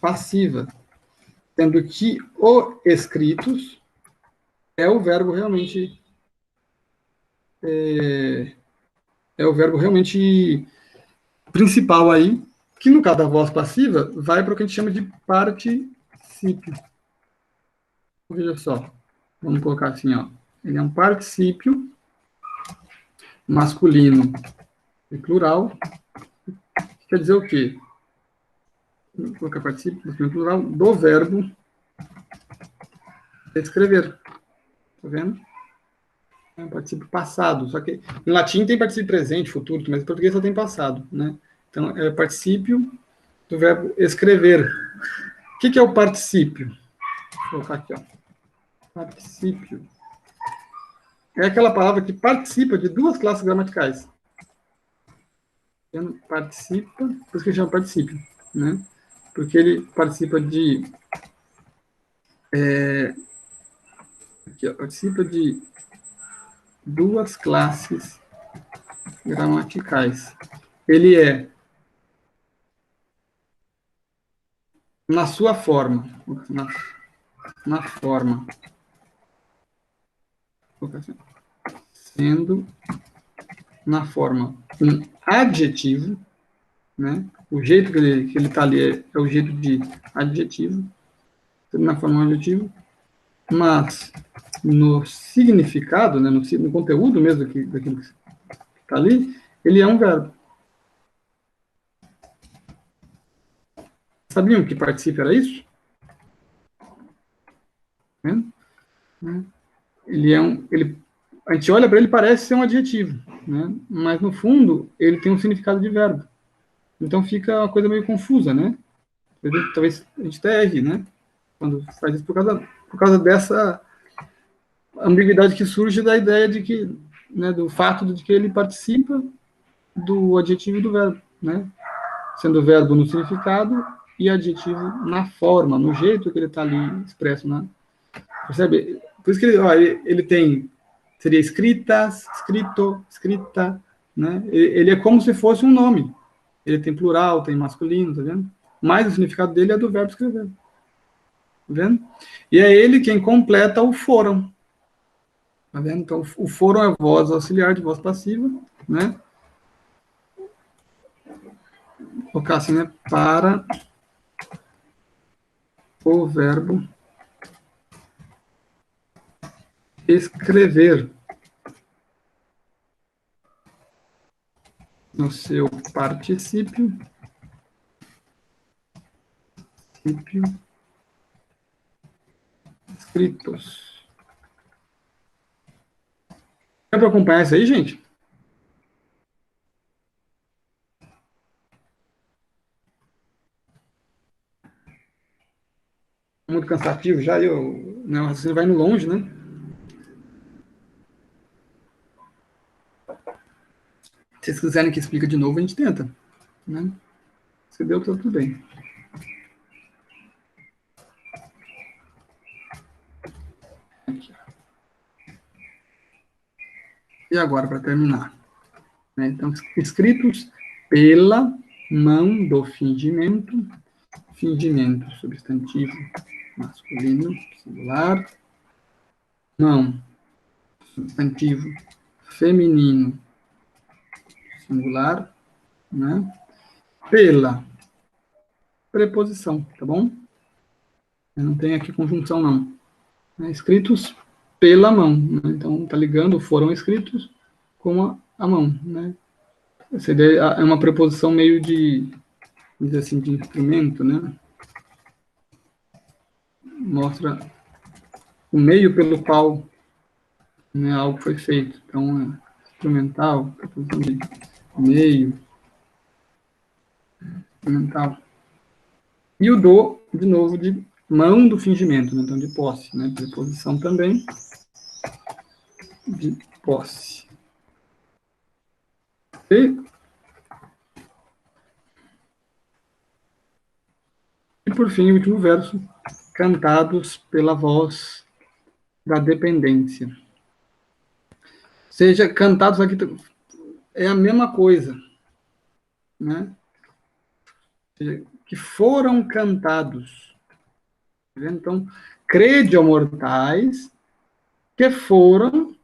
passiva, sendo que o escritos é o verbo realmente é o verbo realmente principal aí, que no caso da voz passiva vai para o que a gente chama de particípio. Veja só, vamos colocar assim, ó, ele é um particípio masculino e plural, que quer dizer o quê? Vou colocar particípio masculino e plural do verbo escrever, tá vendo? É um particípio passado, só que em latim tem particípio presente, futuro, mas em português só tem passado, né? Então, é particípio do verbo escrever. O que é o particípio? Vou colocar aqui, ó. Particípio. É aquela palavra que participa de duas classes gramaticais. Participa, por isso que chama particípio, né? Porque ele participa de... aqui, ó, participa de duas classes gramaticais. Ele é na sua forma, na forma, sendo na forma um adjetivo, né? O jeito que ele está ali é o jeito de adjetivo, sendo na forma um adjetivo, mas no significado, né, no conteúdo mesmo daquilo que está ali, ele é um verbo. Sabiam que participe era isso? Né? A gente olha para ele, parece ser um adjetivo, né? Mas no fundo ele tem um significado de verbo. Então fica uma coisa meio confusa, né? Talvez a gente até erre, né? Quando faz isso por causa dessa ambiguidade que surge da ideia de que, né, do fato de que ele participa do adjetivo e do verbo, né? Sendo verbo no significado e adjetivo na forma, no jeito que ele está ali expresso, né? Percebe? Por isso que ele tem, seria escritas, escrito, escrita, né? Ele é como se fosse um nome. Ele tem plural, tem masculino, tá vendo? Mas o significado dele é do verbo escrever. Tá vendo? E é ele quem completa o foram. Tá vendo? Então, o foram é voz auxiliar de voz passiva, né? Vou colocar assim, né? Para o verbo escrever no seu particípio escritos. Dá para acompanhar isso aí, gente? muito cansativo já, né, o raciocínio vai no longe, né? Se vocês quiserem que explique de novo, a gente tenta, né? Se deu, tá tudo bem. Aqui. E agora, para terminar, né? Então, escritos pela mão do fingimento, fingimento, substantivo masculino, singular, mão, substantivo feminino, singular, né? Pela preposição, tá bom? Não tem aqui conjunção, não. Né? Escritos pela mão, né? Então, tá ligando, foram escritos com a mão, né? Essa ideia é uma preposição meio de, dizer assim, de instrumento, né? Mostra o meio pelo qual, né, algo foi feito. Então, é instrumental, preposição de meio, instrumental. E o do, de novo, de mão do fingimento, né? Então, de posse, né? Preposição também de posse. E, por fim, o último verso, cantados pela voz da dependência. Ou seja, cantados aqui é a mesma coisa, né? Ou seja, que foram cantados. Tá vendo? Então, crede, ó mortais, que foram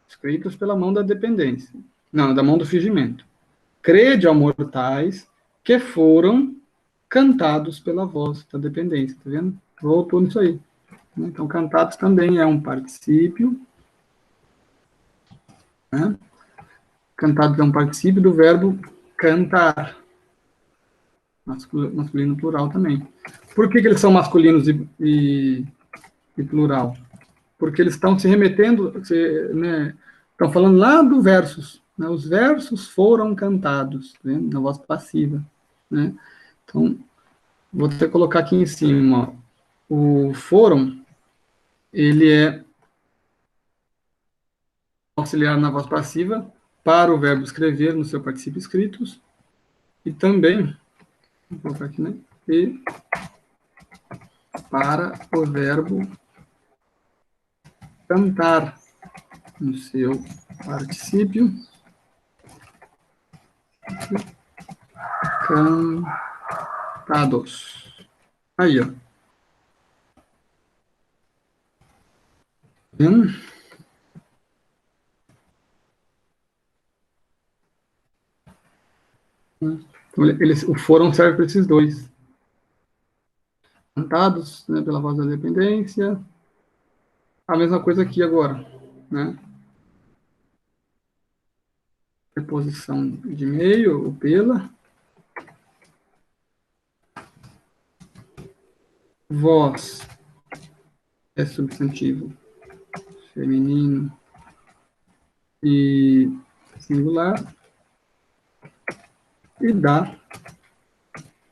escritos pela mão da dependência. Não, da mão do fingimento. Crede, ó mortais, que foram cantados pela voz da dependência. Tá vendo? Voltou nisso aí. Então, cantados também é um particípio. Né? Cantados é um particípio do verbo cantar. Masculino plural também. Por que eles são masculinos e plural? Porque eles estão se remetendo, né, estão falando lá do versos. Né? Os versos foram cantados, né, na voz passiva. Né? Então, vou até colocar aqui em cima. Ó. O foram, ele é auxiliar na voz passiva para o verbo escrever no seu particípio escritos e também, vou colocar aqui, né? E para o verbo cantar no seu particípio cantados. Aí, ó. Vendo? Então, o foram serve para esses dois. Cantados, né, pela voz da dependência. A mesma coisa aqui agora, né? Preposição de meio, ou pela. Voz é substantivo feminino e singular. E dá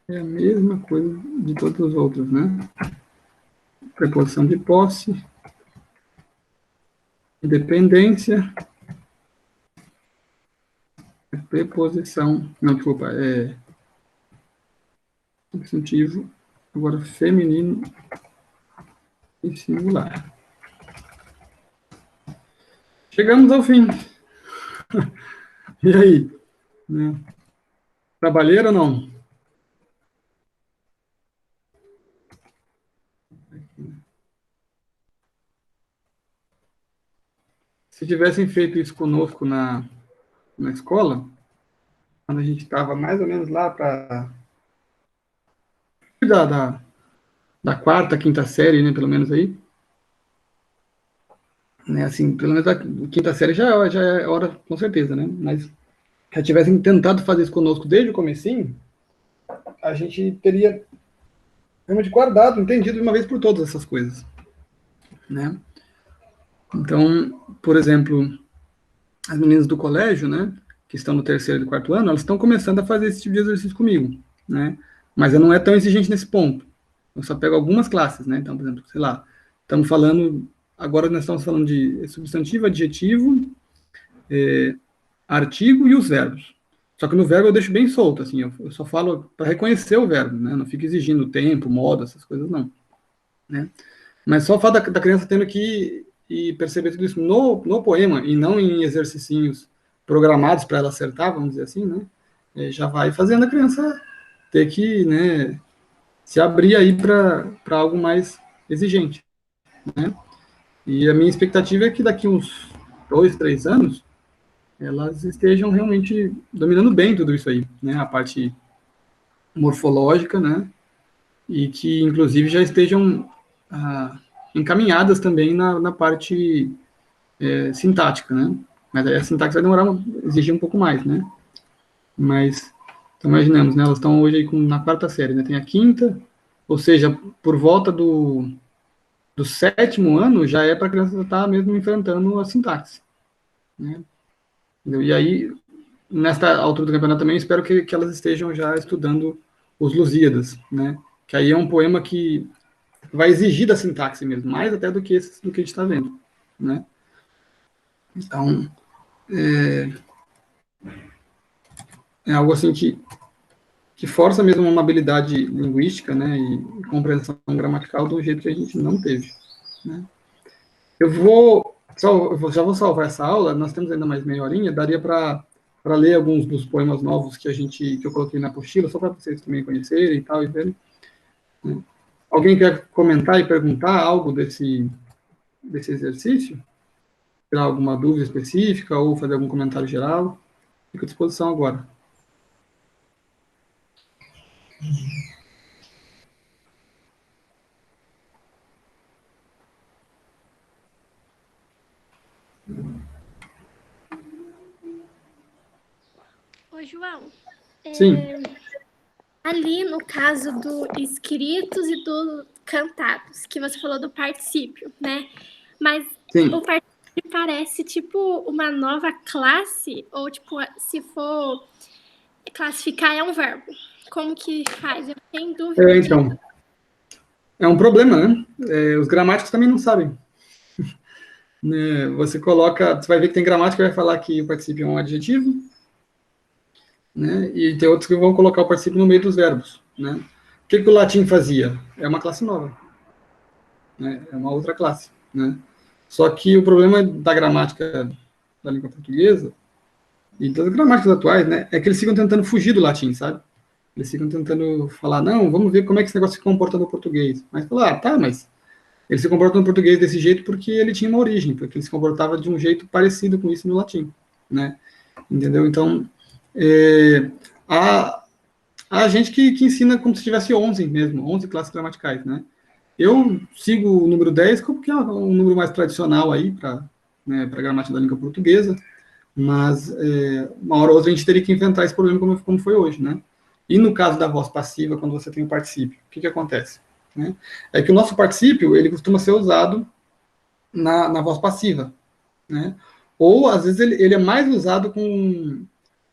é a mesma coisa de todos os outros, né? Preposição de posse, dependência, preposição, não, desculpa, é substantivo, agora feminino e singular. Chegamos ao fim. E aí? Né? Trabalheiro ou não? Se tivessem feito isso conosco na escola, quando a gente estava mais ou menos lá para da quarta, quinta série, né, pelo menos aí, né, assim, pelo menos a quinta série já é hora, com certeza, né, mas se tivessem tentado fazer isso conosco desde o comecinho, a gente teria realmente guardado, entendido de uma vez por todas essas coisas, né. Então, por exemplo, as meninas do colégio, né, que estão no terceiro e quarto ano, elas estão começando a fazer esse tipo de exercício comigo, né, mas eu não é tão exigente nesse ponto, Eu só pego algumas classes, né? Então, por exemplo, sei lá, estamos falando, agora nós estamos falando de substantivo, adjetivo, artigo e os verbos. Só que no verbo eu deixo bem solto, assim, eu só falo para reconhecer o verbo, né? Não fico exigindo tempo, modo, essas coisas, não. Né? Mas só o fato da criança tendo que ir perceber tudo isso no poema e não em exercícios programados para ela acertar, vamos dizer assim, né? Já vai fazendo a criança ter que, né, se abrir aí para algo mais exigente, né? E a minha expectativa é que daqui uns 2, 3 anos elas estejam realmente dominando bem tudo isso aí, né? A parte morfológica, né? E que, inclusive, já estejam encaminhadas também na parte sintática, né? Mas aí a sintaxe vai demorar, exigir um pouco mais, né? Mas, então, imaginamos, né? Elas estão hoje aí na quarta série, né? Tem a quinta, ou seja, por volta do 7º ano, já é para a criança estar mesmo enfrentando a sintaxe, né? E aí, nesta altura do campeonato também, espero que elas estejam já estudando os Lusíadas, né? Que aí é um poema que vai exigir da sintaxe mesmo, mais até do que a gente está vendo, né? Então, é algo assim que força mesmo uma habilidade linguística, né, e compreensão gramatical do jeito que a gente não teve, né? Eu já vou salvar essa aula, nós temos ainda mais meia horinha, daria para ler alguns dos poemas novos que eu coloquei na apostila, só para vocês também conhecerem e tal, e verem, né? Alguém quer comentar e perguntar algo desse exercício? Tirar alguma dúvida específica ou fazer algum comentário geral? Fico à disposição agora. Ô, João, Sim. Ali no caso do escritos e do cantados, que você falou do particípio, né? Mas Sim. o particípio parece tipo uma nova classe, ou tipo, se for classificar, é um verbo. Como que faz? Eu tenho dúvida. Então, é um problema, né? Os gramáticos também não sabem. Né? Você vai ver que tem gramática que vai falar que o particípio é um adjetivo, né? E tem outros que vão colocar o particípio no meio dos verbos, né? O que o latim fazia? É uma classe nova, né? É uma outra classe, né? Só que o problema da gramática da língua portuguesa e das gramáticas atuais, né, é que eles ficam tentando fugir do latim, sabe? Eles ficam tentando falar, não, vamos ver como é que esse negócio se comporta no português. Mas falar, mas ele se comporta no português desse jeito porque ele tinha uma origem, porque ele se comportava de um jeito parecido com isso no latim, né? Entendeu? Então, há gente que ensina como se tivesse 11 mesmo, 11 classes gramaticais, né? Eu sigo o número 10 porque é um número mais tradicional aí para a gramática da língua portuguesa, mas uma hora ou outra a gente teria que enfrentar esse problema como foi hoje, né? E no caso da voz passiva, quando você tem o particípio, o que acontece? Né? É que o nosso particípio, ele costuma ser usado na voz passiva, né? Ou, às vezes, ele é mais usado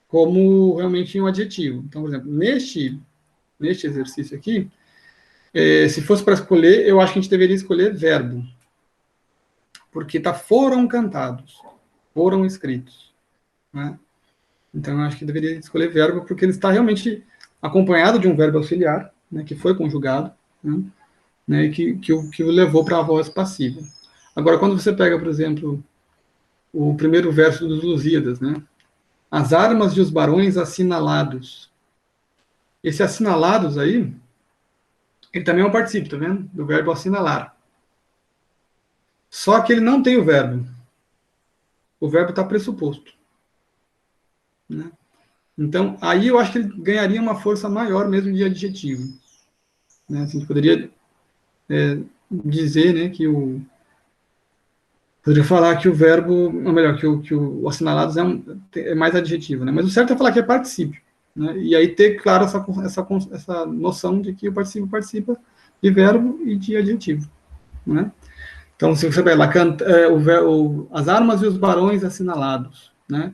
como realmente um adjetivo. Então, por exemplo, neste exercício aqui, se fosse para escolher, eu acho que a gente deveria escolher verbo. Porque foram cantados, foram escritos, né? Então, eu acho que deveria escolher verbo, porque ele está realmente acompanhado de um verbo auxiliar, né, que foi conjugado, né, e que o levou para a voz passiva. Agora, quando você pega, por exemplo, o primeiro verso dos Lusíadas, né? As armas e os barões assinalados. Esse assinalados aí, ele também é um particípio, tá vendo? Do verbo assinalar. Só que ele não tem o verbo. O verbo está pressuposto, né? Então, aí eu acho que ele ganharia uma força maior mesmo de adjetivo, né? Assim, a gente poderia dizer, né, poderia falar que o verbo, ou melhor, que o assinalados é mais adjetivo, né? Mas o certo é falar que é particípio, né? E aí ter, claro, essa noção de que o particípio participa de verbo e de adjetivo, né? Então, se você vai lá, as armas e os barões assinalados, né?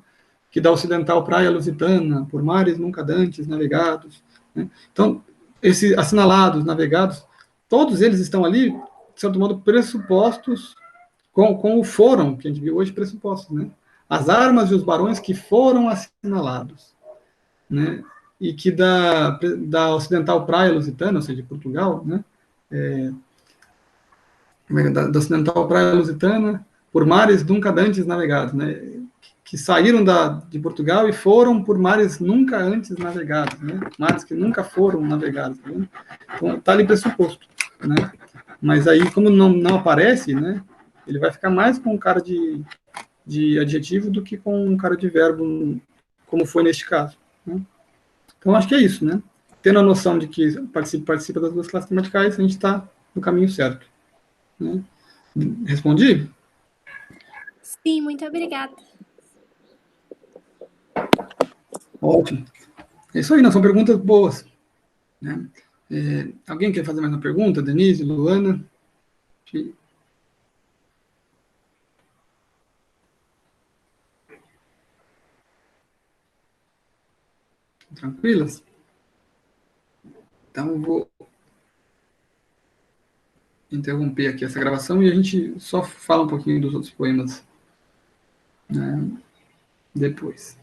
Que da ocidental praia lusitana, por mares nunca dantes navegados, né? Então, esses assinalados, navegados, todos eles estão ali, de certo modo, pressupostos com o foram, que a gente viu hoje, pressupostos, né? As armas e os barões que foram assinalados, né? E que da ocidental praia lusitana, ou seja, de Portugal, né? Da ocidental praia lusitana, por mares nunca antes navegados, né? Que saíram de Portugal e foram por mares nunca antes navegados, né? Mares que nunca foram navegados, né? Então, está ali pressuposto, né? Mas aí, como não aparece, né? Ele vai ficar mais com um cara de adjetivo do que com um cara de verbo, como foi neste caso, né? Então, acho que é isso, né? Tendo a noção de que participa das duas classes gramaticais, a gente está no caminho certo, né? Respondi? Sim, muito obrigada. Ótimo. É isso aí, não são perguntas boas, né? Alguém quer fazer mais uma pergunta? Denise, Luana? Tranquilas? Então, eu vou interromper aqui essa gravação e a gente só fala um pouquinho dos outros poemas, né, depois.